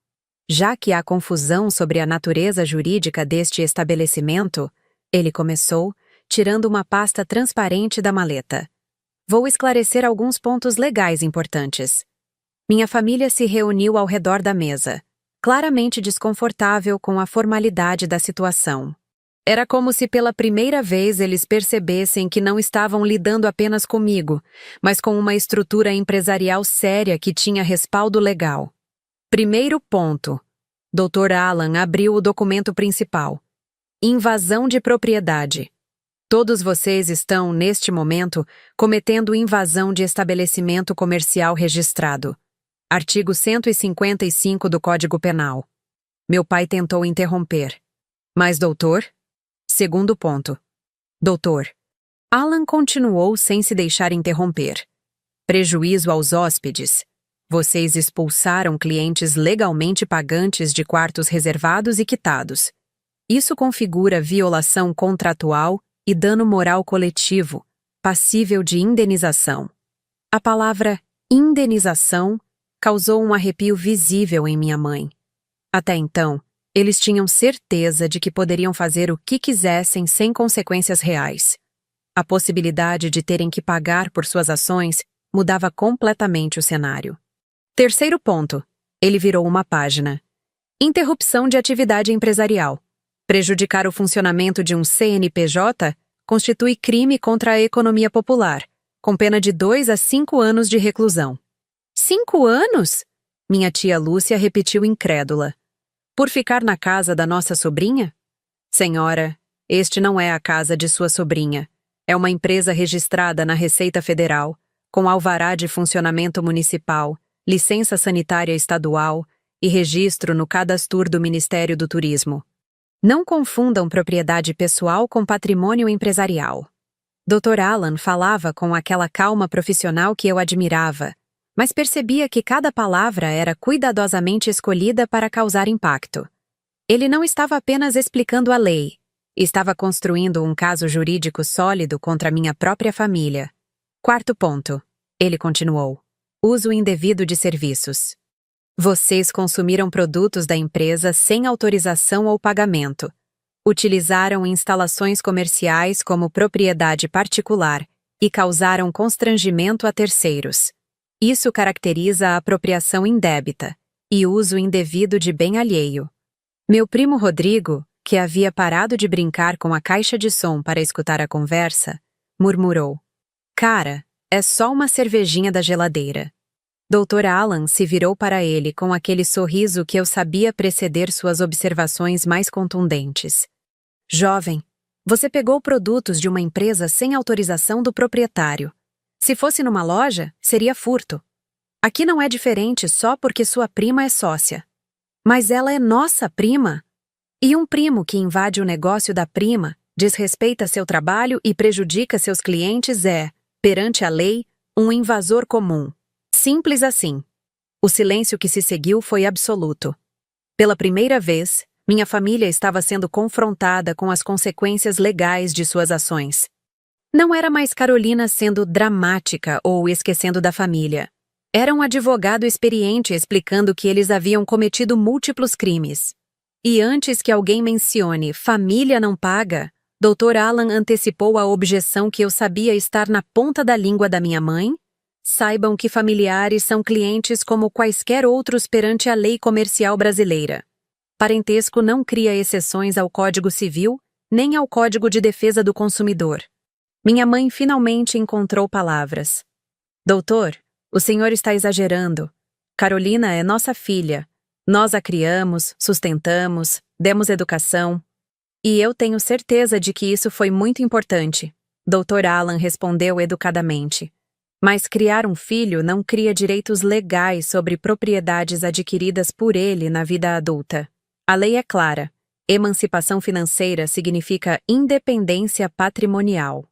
Já que há confusão sobre a natureza jurídica deste estabelecimento, ele começou, tirando uma pasta transparente da maleta. Vou esclarecer alguns pontos legais importantes. Minha família se reuniu ao redor da mesa, claramente desconfortável com a formalidade da situação. Era como se pela primeira vez eles percebessem que não estavam lidando apenas comigo, mas com uma estrutura empresarial séria que tinha respaldo legal. Primeiro ponto. Dr. Alan abriu o documento principal. Invasão de propriedade. Todos vocês estão, neste momento, cometendo invasão de estabelecimento comercial registrado. Artigo 155 do Código Penal. Meu pai tentou interromper. Mas, doutor? Segundo ponto. Doutor. Alan continuou sem se deixar interromper. Prejuízo aos hóspedes. Vocês expulsaram clientes legalmente pagantes de quartos reservados e quitados. Isso configura violação contratual e dano moral coletivo, passível de indenização. A palavra indenização causou um arrepio visível em minha mãe. Até então, eles tinham certeza de que poderiam fazer o que quisessem sem consequências reais. A possibilidade de terem que pagar por suas ações mudava completamente o cenário. Terceiro ponto. Ele virou uma página. Interrupção de atividade empresarial. Prejudicar o funcionamento de um CNPJ constitui crime contra a economia popular, com pena de 2 a 5 anos de reclusão. 5 anos? Minha tia Lúcia repetiu incrédula. Por ficar na casa da nossa sobrinha? Senhora, este não é a casa de sua sobrinha. É uma empresa registrada na Receita Federal, com alvará de funcionamento municipal, licença sanitária estadual e registro no Cadastro do Ministério do Turismo. Não confundam propriedade pessoal com patrimônio empresarial. Dr. Alan falava com aquela calma profissional que eu admirava, mas percebia que cada palavra era cuidadosamente escolhida para causar impacto. Ele não estava apenas explicando a lei, estava construindo um caso jurídico sólido contra minha própria família. Quarto ponto. Ele continuou. Uso indevido de serviços. Vocês consumiram produtos da empresa sem autorização ou pagamento. Utilizaram instalações comerciais como propriedade particular e causaram constrangimento a terceiros. Isso caracteriza a apropriação indébita e uso indevido de bem alheio. Meu primo Rodrigo, que havia parado de brincar com a caixa de som para escutar a conversa, murmurou: "Cara, é só uma cervejinha da geladeira." Dr. Alan se virou para ele com aquele sorriso que eu sabia preceder suas observações mais contundentes. "Jovem, você pegou produtos de uma empresa sem autorização do proprietário. Se fosse numa loja, seria furto. Aqui não é diferente só porque sua prima é sócia. Mas ela é nossa prima. E um primo que invade o negócio da prima, desrespeita seu trabalho e prejudica seus clientes é, perante a lei, um invasor comum. Simples assim." O silêncio que se seguiu foi absoluto. Pela primeira vez, minha família estava sendo confrontada com as consequências legais de suas ações. Não era mais Carolina sendo dramática ou esquecendo da família. Era um advogado experiente explicando que eles haviam cometido múltiplos crimes. E antes que alguém mencione "família não paga", Dr. Alan antecipou a objeção que eu sabia estar na ponta da língua da minha mãe. Saibam que familiares são clientes como quaisquer outros perante a lei comercial brasileira. Parentesco não cria exceções ao Código Civil, nem ao Código de Defesa do Consumidor. Minha mãe finalmente encontrou palavras. "Doutor, o senhor está exagerando. Carolina é nossa filha. Nós a criamos, sustentamos, demos educação. E eu tenho certeza de que isso foi muito importante." Dr. Alan respondeu educadamente. "Mas criar um filho não cria direitos legais sobre propriedades adquiridas por ele na vida adulta. A lei é clara. Emancipação financeira significa independência patrimonial."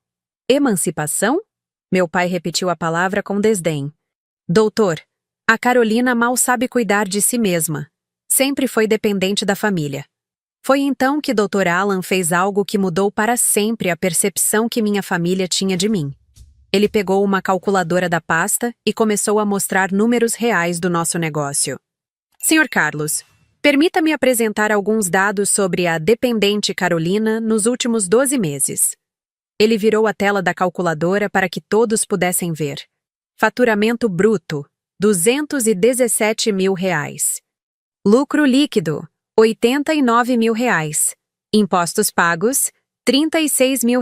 "Emancipação?" Meu pai repetiu a palavra com desdém. "Doutor, a Carolina mal sabe cuidar de si mesma. Sempre foi dependente da família." Foi então que Dr. Alan fez algo que mudou para sempre a percepção que minha família tinha de mim. Ele pegou uma calculadora da pasta e começou a mostrar números reais do nosso negócio. "Senhor Carlos, permita-me apresentar alguns dados sobre a dependente Carolina nos últimos 12 meses. Ele virou a tela da calculadora para que todos pudessem ver. Faturamento bruto, R$217 mil. Lucro líquido, R$89 mil. Impostos pagos, R$36 mil.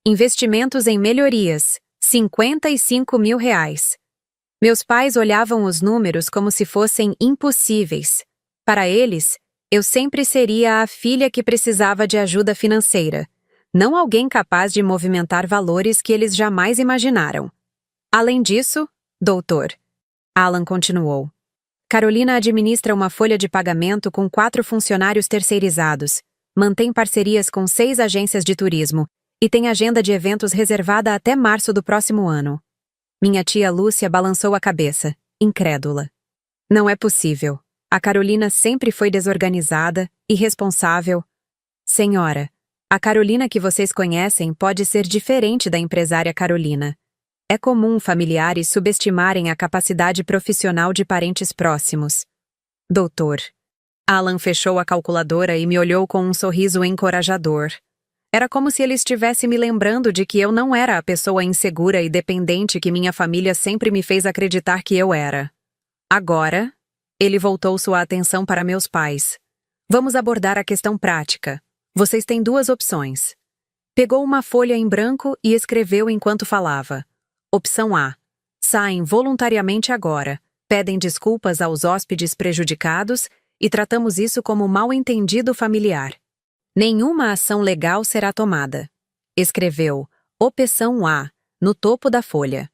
Investimentos em melhorias, R$55 mil. Meus pais olhavam os números como se fossem impossíveis. Para eles, eu sempre seria a filha que precisava de ajuda financeira, não alguém capaz de movimentar valores que eles jamais imaginaram. Além disso, doutor, Alan continuou, Carolina administra uma folha de pagamento com 4 funcionários terceirizados, mantém parcerias com 6 agências de turismo e tem agenda de eventos reservada até março do próximo ano. Minha tia Lúcia balançou a cabeça, incrédula. Não é possível. A Carolina sempre foi desorganizada, irresponsável. Senhora, a Carolina que vocês conhecem pode ser diferente da empresária Carolina. É comum familiares subestimarem a capacidade profissional de parentes próximos. Doutor. Alan fechou a calculadora e me olhou com um sorriso encorajador. Era como se ele estivesse me lembrando de que eu não era a pessoa insegura e dependente que minha família sempre me fez acreditar que eu era. Agora, ele voltou sua atenção para meus pais. Vamos abordar a questão prática. Vocês têm duas opções. Pegou uma folha em branco e escreveu enquanto falava. Opção A. Saem voluntariamente agora, pedem desculpas aos hóspedes prejudicados e tratamos isso como mal-entendido familiar. Nenhuma ação legal será tomada. Escreveu Opção A no topo da folha.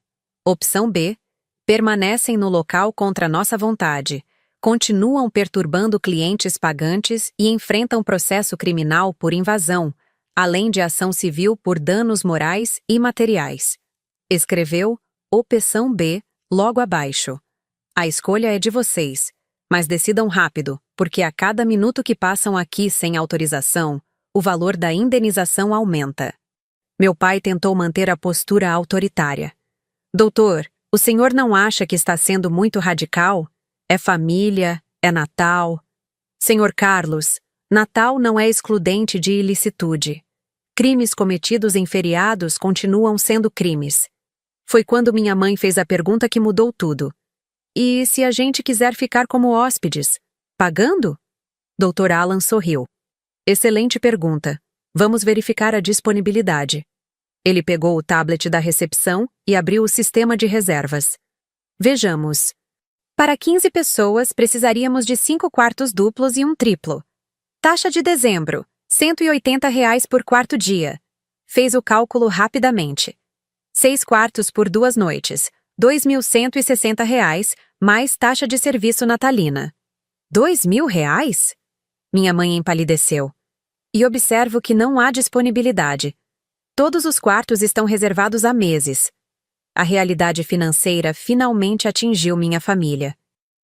Opção B. Permanecem no local contra nossa vontade, continuam perturbando clientes pagantes e enfrentam processo criminal por invasão, além de ação civil por danos morais e materiais. Escreveu Opção B logo abaixo. A escolha é de vocês, mas decidam rápido, porque a cada minuto que passam aqui sem autorização, o valor da indenização aumenta. Meu pai tentou manter a postura autoritária. Doutor, o senhor não acha que está sendo muito radical? É família, é Natal. Senhor Carlos, Natal não é excludente de ilicitude. Crimes cometidos em feriados continuam sendo crimes. Foi quando minha mãe fez a pergunta que mudou tudo. E se a gente quiser ficar como hóspedes? Pagando? Dr. Alan sorriu. Excelente pergunta. Vamos verificar a disponibilidade. Ele pegou o tablet da recepção e abriu o sistema de reservas. Vejamos. Para 15 pessoas, precisaríamos de 5 quartos duplos e um triplo. Taxa de dezembro, R$ 180 por quarto dia. Fez o cálculo rapidamente. 6 quartos por 2 noites, R$ 2.160, mais taxa de serviço natalina. R$ 2.000? Minha mãe empalideceu. E observo que não há disponibilidade. Todos os quartos estão reservados há meses. A realidade financeira finalmente atingiu minha família.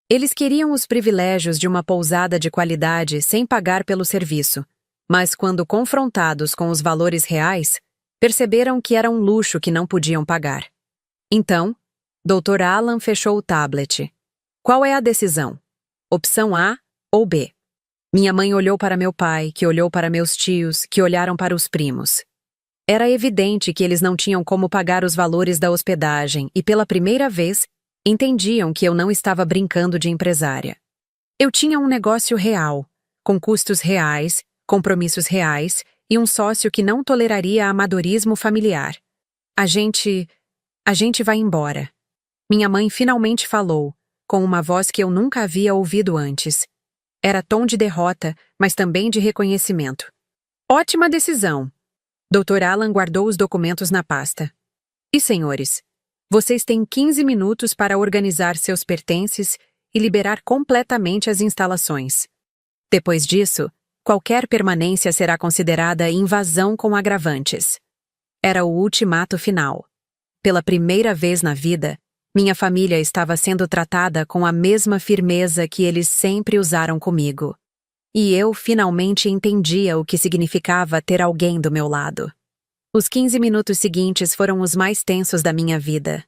Eles queriam os privilégios de uma pousada de qualidade sem pagar pelo serviço, mas quando confrontados com os valores reais, perceberam que era um luxo que não podiam pagar. Então, Dr. Alan fechou o tablet. Qual é a decisão? Opção A ou B? Minha mãe olhou para meu pai, que olhou para meus tios, que olharam para os primos. Era evidente que eles não tinham como pagar os valores da hospedagem e, pela primeira vez, entendiam que eu não estava brincando de empresária. Eu tinha um negócio real, com custos reais, compromissos reais e um sócio que não toleraria amadorismo familiar. A gente vai embora. Minha mãe finalmente falou, com uma voz que eu nunca havia ouvido antes. Era tom de derrota, mas também de reconhecimento. Ótima decisão. Dr. Alan guardou os documentos na pasta. E, senhores, vocês têm 15 minutos para organizar seus pertences e liberar completamente as instalações. Depois disso, qualquer permanência será considerada invasão com agravantes. Era o ultimato final. Pela primeira vez na vida, minha família estava sendo tratada com a mesma firmeza que eles sempre usaram comigo. E eu finalmente entendia o que significava ter alguém do meu lado. Os 15 minutos seguintes foram os mais tensos da minha vida.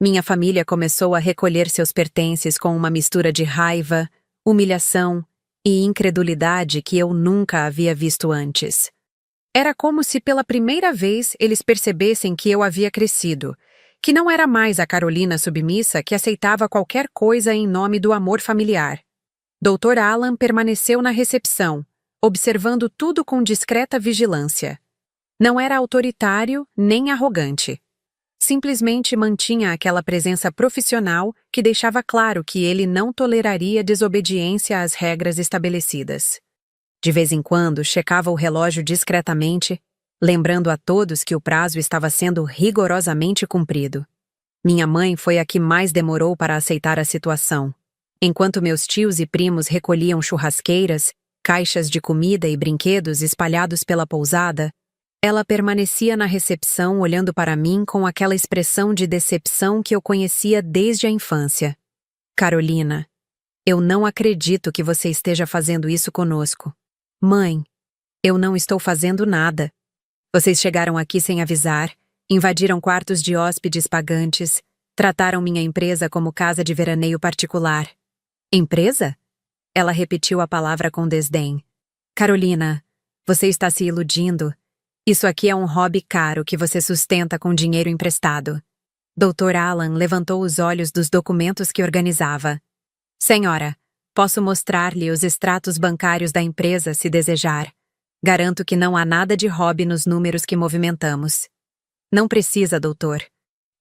Minha família começou a recolher seus pertences com uma mistura de raiva, humilhação e incredulidade que eu nunca havia visto antes. Era como se pela primeira vez eles percebessem que eu havia crescido, que não era mais a Carolina submissa que aceitava qualquer coisa em nome do amor familiar. Dr. Alan permaneceu na recepção, observando tudo com discreta vigilância. Não era autoritário nem arrogante. Simplesmente mantinha aquela presença profissional que deixava claro que ele não toleraria desobediência às regras estabelecidas. De vez em quando, checava o relógio discretamente, lembrando a todos que o prazo estava sendo rigorosamente cumprido. Minha mãe foi a que mais demorou para aceitar a situação. Enquanto meus tios e primos recolhiam churrasqueiras, caixas de comida e brinquedos espalhados pela pousada, ela permanecia na recepção olhando para mim com aquela expressão de decepção que eu conhecia desde a infância. Carolina, eu não acredito que você esteja fazendo isso conosco. Mãe, eu não estou fazendo nada. Vocês chegaram aqui sem avisar, invadiram quartos de hóspedes pagantes, trataram minha empresa como casa de veraneio particular. Empresa? Ela repetiu a palavra com desdém. Carolina, você está se iludindo. Isso aqui é um hobby caro que você sustenta com dinheiro emprestado. Dr. Alan levantou os olhos dos documentos que organizava. Senhora, posso mostrar-lhe os extratos bancários da empresa se desejar. Garanto que não há nada de hobby nos números que movimentamos. Não precisa, doutor.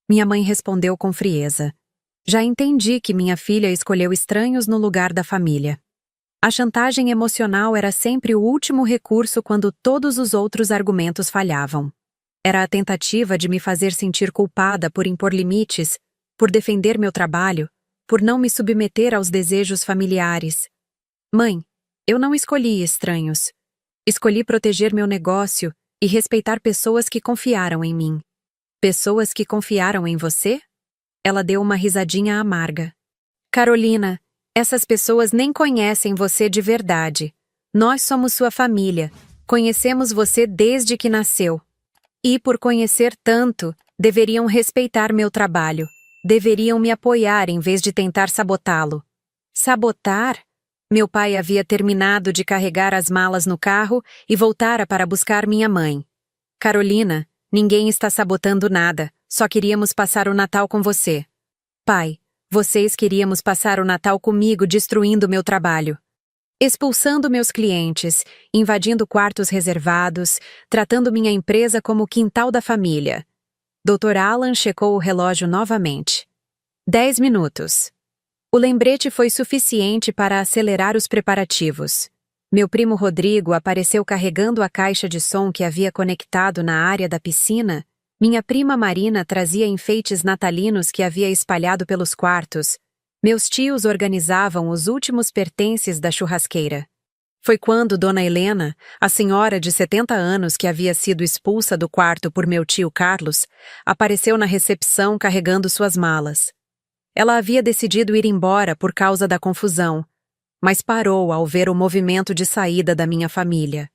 Minha mãe respondeu com frieza. Já entendi que minha filha escolheu estranhos no lugar da família. A chantagem emocional era sempre o último recurso quando todos os outros argumentos falhavam. Era a tentativa de me fazer sentir culpada por impor limites, por defender meu trabalho, por não me submeter aos desejos familiares. Mãe, eu não escolhi estranhos. Escolhi proteger meu negócio e respeitar pessoas que confiaram em mim. Pessoas que confiaram em você? Ela deu uma risadinha amarga. Carolina, essas pessoas nem conhecem você de verdade. Nós somos sua família. Conhecemos você desde que nasceu. E por conhecer tanto, deveriam respeitar meu trabalho. Deveriam me apoiar em vez de tentar sabotá-lo. Sabotar? Meu pai havia terminado de carregar as malas no carro e voltara para buscar minha mãe. Carolina, ninguém está sabotando nada, só queríamos passar o Natal com você. Pai, vocês queríamos passar o Natal comigo destruindo meu trabalho. Expulsando meus clientes, invadindo quartos reservados, tratando minha empresa como o quintal da família. Dr. Alan checou o relógio novamente. 10 minutos. O lembrete foi suficiente para acelerar os preparativos. Meu primo Rodrigo apareceu carregando a caixa de som que havia conectado na área da piscina. Minha prima Marina trazia enfeites natalinos que havia espalhado pelos quartos. Meus tios organizavam os últimos pertences da churrasqueira. Foi quando Dona Helena, a senhora de 70 anos que havia sido expulsa do quarto por meu tio Carlos, apareceu na recepção carregando suas malas. Ela havia decidido ir embora por causa da confusão, mas parou ao ver o movimento de saída da minha família.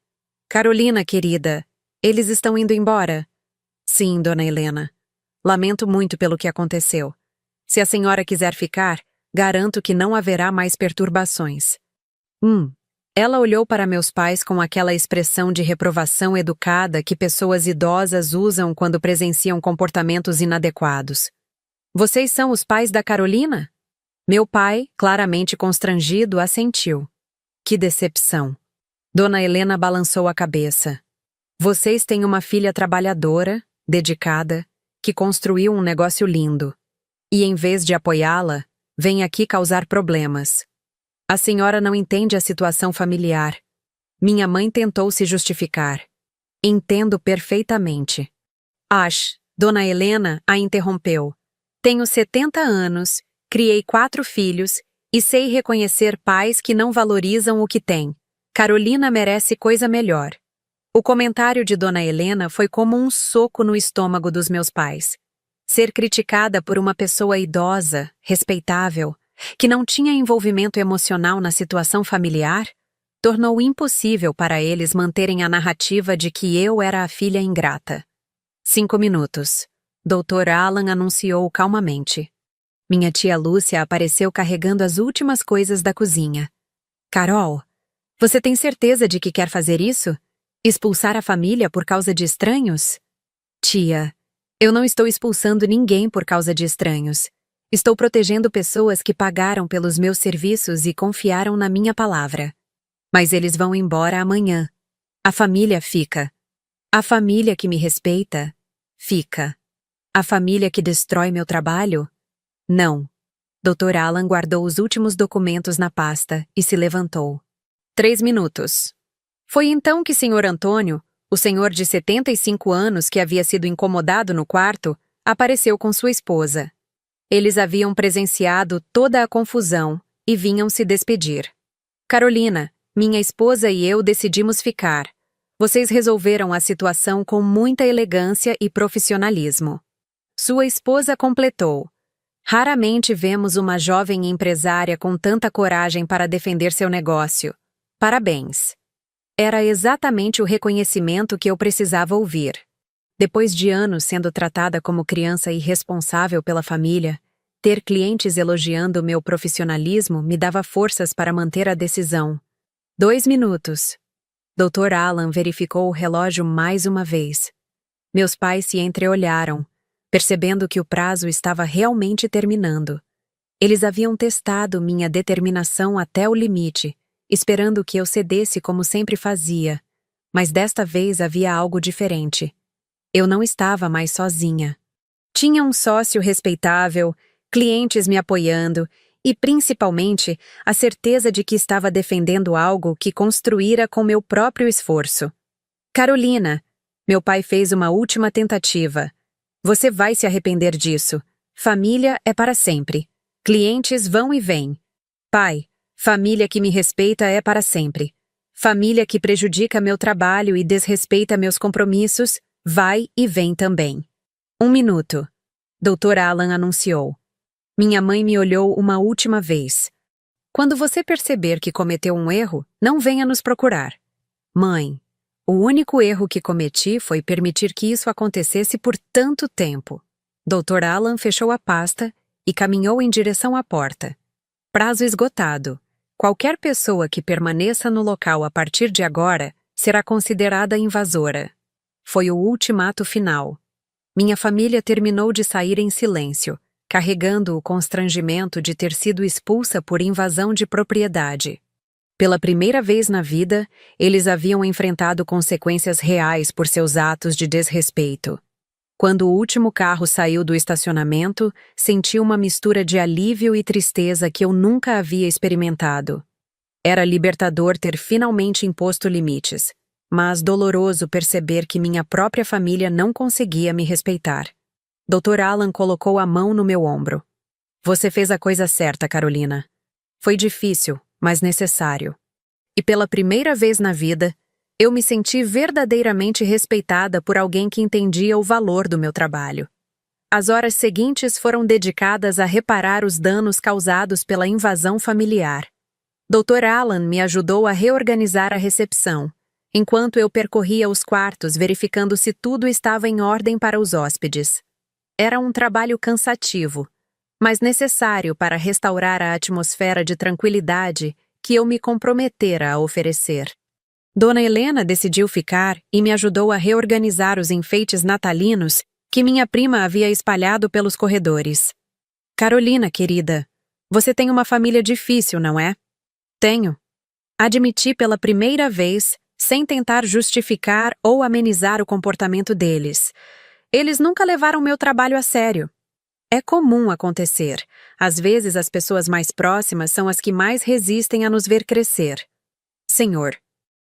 Carolina, querida, eles estão indo embora? Sim, Dona Helena. Lamento muito pelo que aconteceu. Se a senhora quiser ficar, garanto que não haverá mais perturbações. Ela olhou para meus pais com aquela expressão de reprovação educada que pessoas idosas usam quando presenciam comportamentos inadequados. Vocês são os pais da Carolina? Meu pai, claramente constrangido, assentiu. Que decepção. Dona Helena balançou a cabeça. Vocês têm uma filha trabalhadora, dedicada, que construiu um negócio lindo. E em vez de apoiá-la, vem aqui causar problemas. A senhora não entende a situação familiar. Minha mãe tentou se justificar. Entendo perfeitamente. Dona Helena a interrompeu. Tenho 70 anos, criei 4 filhos e sei reconhecer pais que não valorizam o que têm. Carolina merece coisa melhor. O comentário de Dona Helena foi como um soco no estômago dos meus pais. Ser criticada por uma pessoa idosa, respeitável, que não tinha envolvimento emocional na situação familiar, tornou impossível para eles manterem a narrativa de que eu era a filha ingrata. 5 minutos. Dr. Alan anunciou calmamente. Minha tia Lúcia apareceu carregando as últimas coisas da cozinha. Carol, você tem certeza de que quer fazer isso? Expulsar a família por causa de estranhos? Tia, eu não estou expulsando ninguém por causa de estranhos. Estou protegendo pessoas que pagaram pelos meus serviços e confiaram na minha palavra. Mas eles vão embora amanhã. A família fica. A família que me respeita, fica. A família que destrói meu trabalho? Não. Dr. Alan guardou os últimos documentos na pasta e se levantou. 3 minutos. Foi então que Sr. Antônio, o senhor de 75 anos que havia sido incomodado no quarto, apareceu com sua esposa. Eles haviam presenciado toda a confusão e vinham se despedir. Carolina, minha esposa e eu decidimos ficar. Vocês resolveram a situação com muita elegância e profissionalismo. Sua esposa completou. Raramente vemos uma jovem empresária com tanta coragem para defender seu negócio. Parabéns! Era exatamente o reconhecimento que eu precisava ouvir. Depois de anos sendo tratada como criança irresponsável pela família, ter clientes elogiando meu profissionalismo me dava forças para manter a decisão. 2 minutos. Dr. Alan verificou o relógio mais uma vez. Meus pais se entreolharam, percebendo que o prazo estava realmente terminando. Eles haviam testado minha determinação até o limite, esperando que eu cedesse como sempre fazia. Mas desta vez havia algo diferente. Eu não estava mais sozinha. Tinha um sócio respeitável, clientes me apoiando e, principalmente, a certeza de que estava defendendo algo que construíra com meu próprio esforço. Carolina, meu pai fez uma última tentativa. Você vai se arrepender disso. Família é para sempre. Clientes vão e vêm. Pai, família que me respeita é para sempre. Família que prejudica meu trabalho e desrespeita meus compromissos, vai e vem também. 1 minuto. Dr. Alan anunciou. Minha mãe me olhou uma última vez. Quando você perceber que cometeu um erro, não venha nos procurar. Mãe, o único erro que cometi foi permitir que isso acontecesse por tanto tempo. Dr. Alan fechou a pasta e caminhou em direção à porta. Prazo esgotado. Qualquer pessoa que permaneça no local a partir de agora será considerada invasora. Foi o ultimato final. Minha família terminou de sair em silêncio, carregando o constrangimento de ter sido expulsa por invasão de propriedade. Pela primeira vez na vida, eles haviam enfrentado consequências reais por seus atos de desrespeito. Quando o último carro saiu do estacionamento, senti uma mistura de alívio e tristeza que eu nunca havia experimentado. Era libertador ter finalmente imposto limites, mas doloroso perceber que minha própria família não conseguia me respeitar. Dr. Alan colocou a mão no meu ombro. Você fez a coisa certa, Carolina. Foi difícil, mas necessário. E pela primeira vez na vida, eu me senti verdadeiramente respeitada por alguém que entendia o valor do meu trabalho. As horas seguintes foram dedicadas a reparar os danos causados pela invasão familiar. Dr. Alan me ajudou a reorganizar a recepção, enquanto eu percorria os quartos verificando se tudo estava em ordem para os hóspedes. Era um trabalho cansativo, mas necessário para restaurar a atmosfera de tranquilidade que eu me comprometera a oferecer. Dona Helena decidiu ficar e me ajudou a reorganizar os enfeites natalinos que minha prima havia espalhado pelos corredores. Carolina, querida, você tem uma família difícil, não é? Tenho. Admiti pela primeira vez, sem tentar justificar ou amenizar o comportamento deles. Eles nunca levaram meu trabalho a sério. É comum acontecer. Às vezes as pessoas mais próximas são as que mais resistem a nos ver crescer. Senhor,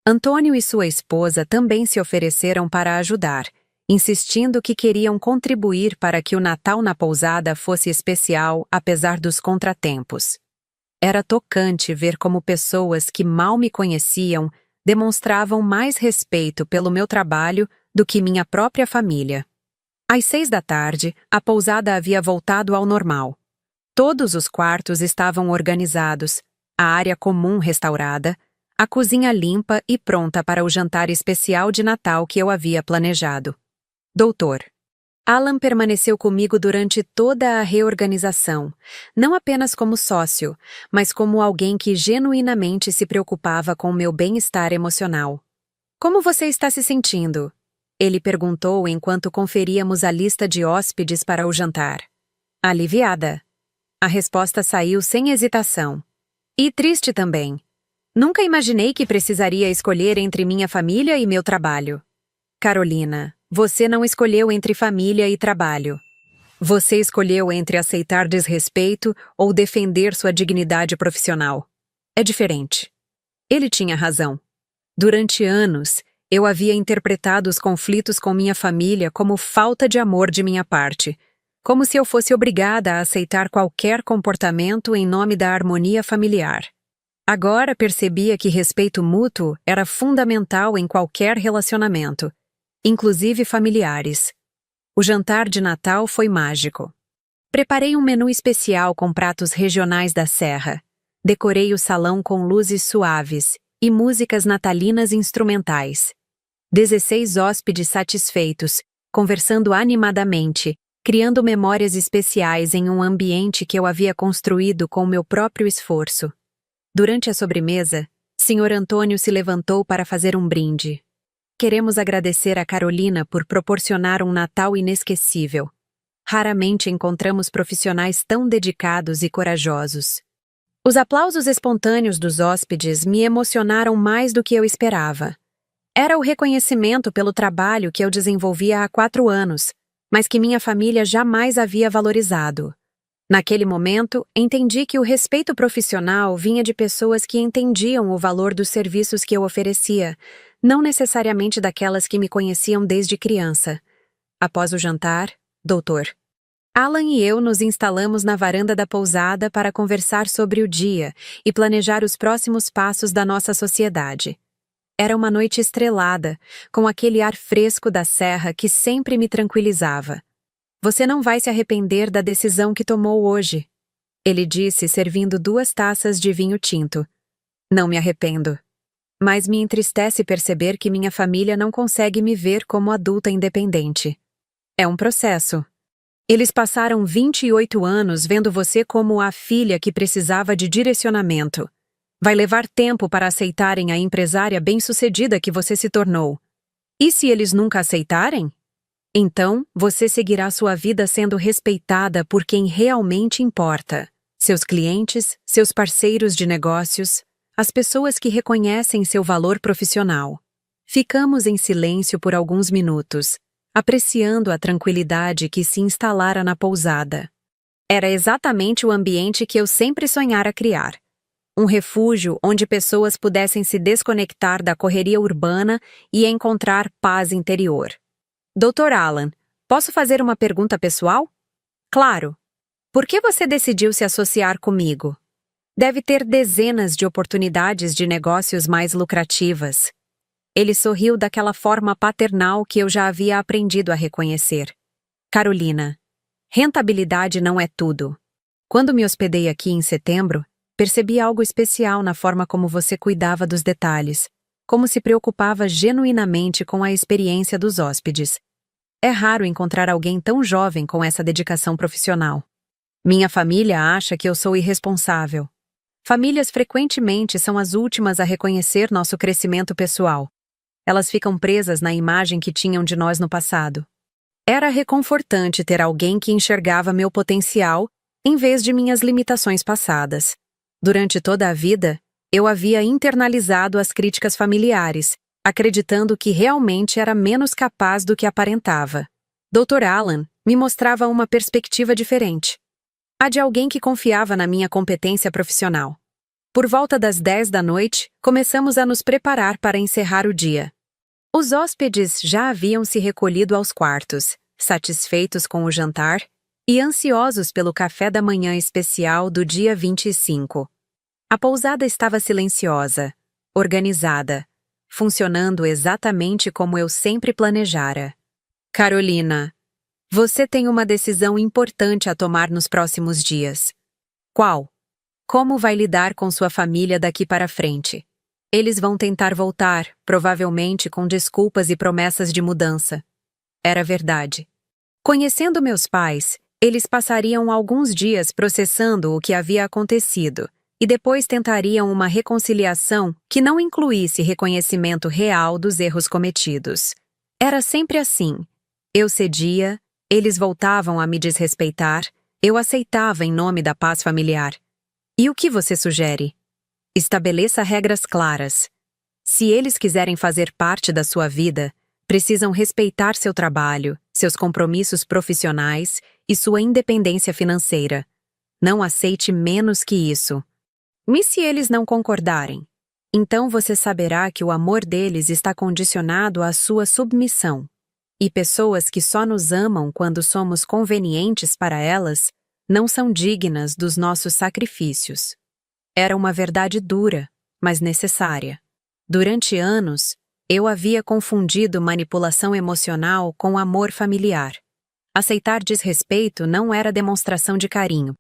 Antônio e sua esposa também se ofereceram para ajudar, insistindo que queriam contribuir para que o Natal na pousada fosse especial apesar dos contratempos. Era tocante ver como pessoas que mal me conheciam demonstravam mais respeito pelo meu trabalho do que minha própria família. Às 6 da tarde, a pousada havia voltado ao normal. Todos os quartos estavam organizados, a área comum restaurada, a cozinha limpa e pronta para o jantar especial de Natal que eu havia planejado. Doutor. Alan permaneceu comigo durante toda a reorganização, não apenas como sócio, mas como alguém que genuinamente se preocupava com o meu bem-estar emocional. Como você está se sentindo? Ele perguntou enquanto conferíamos a lista de hóspedes para o jantar. Aliviada. A resposta saiu sem hesitação. E triste também. Nunca imaginei que precisaria escolher entre minha família e meu trabalho. Carolina, você não escolheu entre família e trabalho. Você escolheu entre aceitar desrespeito ou defender sua dignidade profissional. É diferente. Ele tinha razão. Durante anos, eu havia interpretado os conflitos com minha família como falta de amor de minha parte, como se eu fosse obrigada a aceitar qualquer comportamento em nome da harmonia familiar. Agora percebia que respeito mútuo era fundamental em qualquer relacionamento, inclusive familiares. O jantar de Natal foi mágico. Preparei um menu especial com pratos regionais da Serra. Decorei o salão com luzes suaves e músicas natalinas instrumentais. 16 hóspedes satisfeitos, conversando animadamente, criando memórias especiais em um ambiente que eu havia construído com meu próprio esforço. Durante a sobremesa, Sr. Antônio se levantou para fazer um brinde. Queremos agradecer a Carolina por proporcionar um Natal inesquecível. Raramente encontramos profissionais tão dedicados e corajosos. Os aplausos espontâneos dos hóspedes me emocionaram mais do que eu esperava. Era o reconhecimento pelo trabalho que eu desenvolvia há 4 anos, mas que minha família jamais havia valorizado. Naquele momento, entendi que o respeito profissional vinha de pessoas que entendiam o valor dos serviços que eu oferecia, não necessariamente daquelas que me conheciam desde criança. Após o jantar, Dr. Alan e eu nos instalamos na varanda da pousada para conversar sobre o dia e planejar os próximos passos da nossa sociedade. Era uma noite estrelada, com aquele ar fresco da serra que sempre me tranquilizava. Você não vai se arrepender da decisão que tomou hoje, ele disse, servindo 2 taças de vinho tinto. Não me arrependo. Mas me entristece perceber que minha família não consegue me ver como adulta independente. É um processo. Eles passaram 28 anos vendo você como a filha que precisava de direcionamento. Vai levar tempo para aceitarem a empresária bem-sucedida que você se tornou. E se eles nunca aceitarem? Então, você seguirá sua vida sendo respeitada por quem realmente importa. Seus clientes, seus parceiros de negócios, as pessoas que reconhecem seu valor profissional. Ficamos em silêncio por alguns minutos, apreciando a tranquilidade que se instalara na pousada. Era exatamente o ambiente que eu sempre sonhara criar. Um refúgio onde pessoas pudessem se desconectar da correria urbana e encontrar paz interior. Dr. Alan, posso fazer uma pergunta pessoal? Claro. Por que você decidiu se associar comigo? Deve ter dezenas de oportunidades de negócios mais lucrativas. Ele sorriu daquela forma paternal que eu já havia aprendido a reconhecer. Carolina, rentabilidade não é tudo. Quando me hospedei aqui em setembro, percebi algo especial na forma como você cuidava dos detalhes, como se preocupava genuinamente com a experiência dos hóspedes. É raro encontrar alguém tão jovem com essa dedicação profissional. Minha família acha que eu sou irresponsável. Famílias frequentemente são as últimas a reconhecer nosso crescimento pessoal. Elas ficam presas na imagem que tinham de nós no passado. Era reconfortante ter alguém que enxergava meu potencial em vez de minhas limitações passadas. Durante toda a vida, eu havia internalizado as críticas familiares, acreditando que realmente era menos capaz do que aparentava. Dr. Alan me mostrava uma perspectiva diferente. A de alguém que confiava na minha competência profissional. Por volta das 10 da noite, começamos a nos preparar para encerrar o dia. Os hóspedes já haviam se recolhido aos quartos, satisfeitos com o jantar e ansiosos pelo café da manhã especial do dia 25. A pousada estava silenciosa, organizada, funcionando exatamente como eu sempre planejara. Carolina, você tem uma decisão importante a tomar nos próximos dias. Qual? Como vai lidar com sua família daqui para frente? Eles vão tentar voltar, provavelmente com desculpas e promessas de mudança. Era verdade. Conhecendo meus pais, eles passariam alguns dias processando o que havia acontecido e depois tentariam uma reconciliação que não incluísse reconhecimento real dos erros cometidos. Era sempre assim. Eu cedia, eles voltavam a me desrespeitar, eu aceitava em nome da paz familiar. E o que você sugere? Estabeleça regras claras. Se eles quiserem fazer parte da sua vida, precisam respeitar seu trabalho, seus compromissos profissionais e sua independência financeira. Não aceite menos que isso. E se eles não concordarem? Então você saberá que o amor deles está condicionado à sua submissão. E pessoas que só nos amam quando somos convenientes para elas, não são dignas dos nossos sacrifícios. Era uma verdade dura, mas necessária. Durante anos, eu havia confundido manipulação emocional com amor familiar. Aceitar desrespeito não era demonstração de carinho.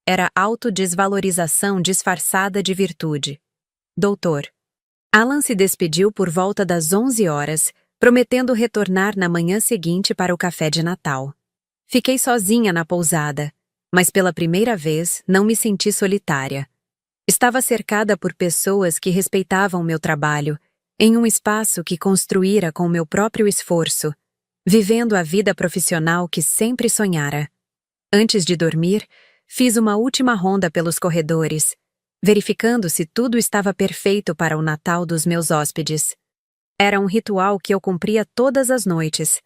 Era autodesvalorização disfarçada de virtude. Doutor. Alan se despediu por volta das 11 horas, prometendo retornar na manhã seguinte para o café de Natal. Fiquei sozinha na pousada, mas pela primeira vez não me senti solitária. Estava cercada por pessoas que respeitavam meu trabalho, em um espaço que construíra com meu próprio esforço, vivendo a vida profissional que sempre sonhara. Antes de dormir, fiz uma última ronda pelos corredores, verificando se tudo estava perfeito para o Natal dos meus hóspedes. Era um ritual que eu cumpria todas as noites,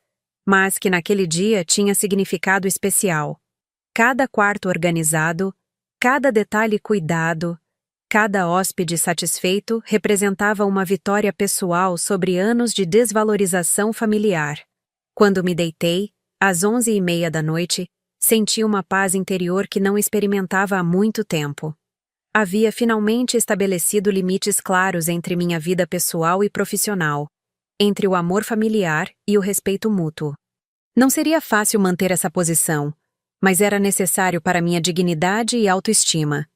mas que naquele dia tinha significado especial. Cada quarto organizado, cada detalhe cuidado, cada hóspede satisfeito representava uma vitória pessoal sobre anos de desvalorização familiar. Quando me deitei, às 11h30 da noite, senti uma paz interior que não experimentava há muito tempo. Havia finalmente estabelecido limites claros entre minha vida pessoal e profissional, entre o amor familiar e o respeito mútuo. Não seria fácil manter essa posição, mas era necessário para minha dignidade e autoestima.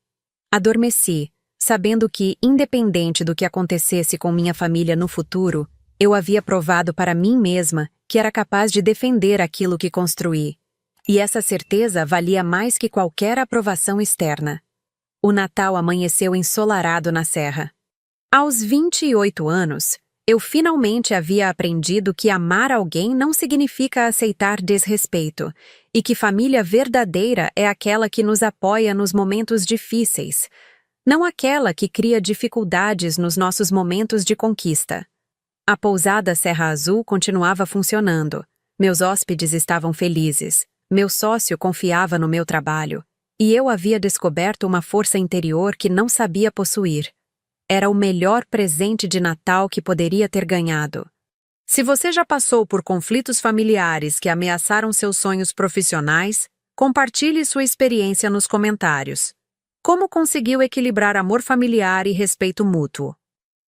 Adormeci, sabendo que, independente do que acontecesse com minha família no futuro, eu havia provado para mim mesma que era capaz de defender aquilo que construí. E essa certeza valia mais que qualquer aprovação externa. O Natal amanheceu ensolarado na serra. Aos 28 anos, eu finalmente havia aprendido que amar alguém não significa aceitar desrespeito, e que família verdadeira é aquela que nos apoia nos momentos difíceis, não aquela que cria dificuldades nos nossos momentos de conquista. A pousada Serra Azul continuava funcionando. Meus hóspedes estavam felizes. Meu sócio confiava no meu trabalho. E eu havia descoberto uma força interior que não sabia possuir. Era o melhor presente de Natal que poderia ter ganhado. Se você já passou por conflitos familiares que ameaçaram seus sonhos profissionais, compartilhe sua experiência nos comentários. Como conseguiu equilibrar amor familiar e respeito mútuo?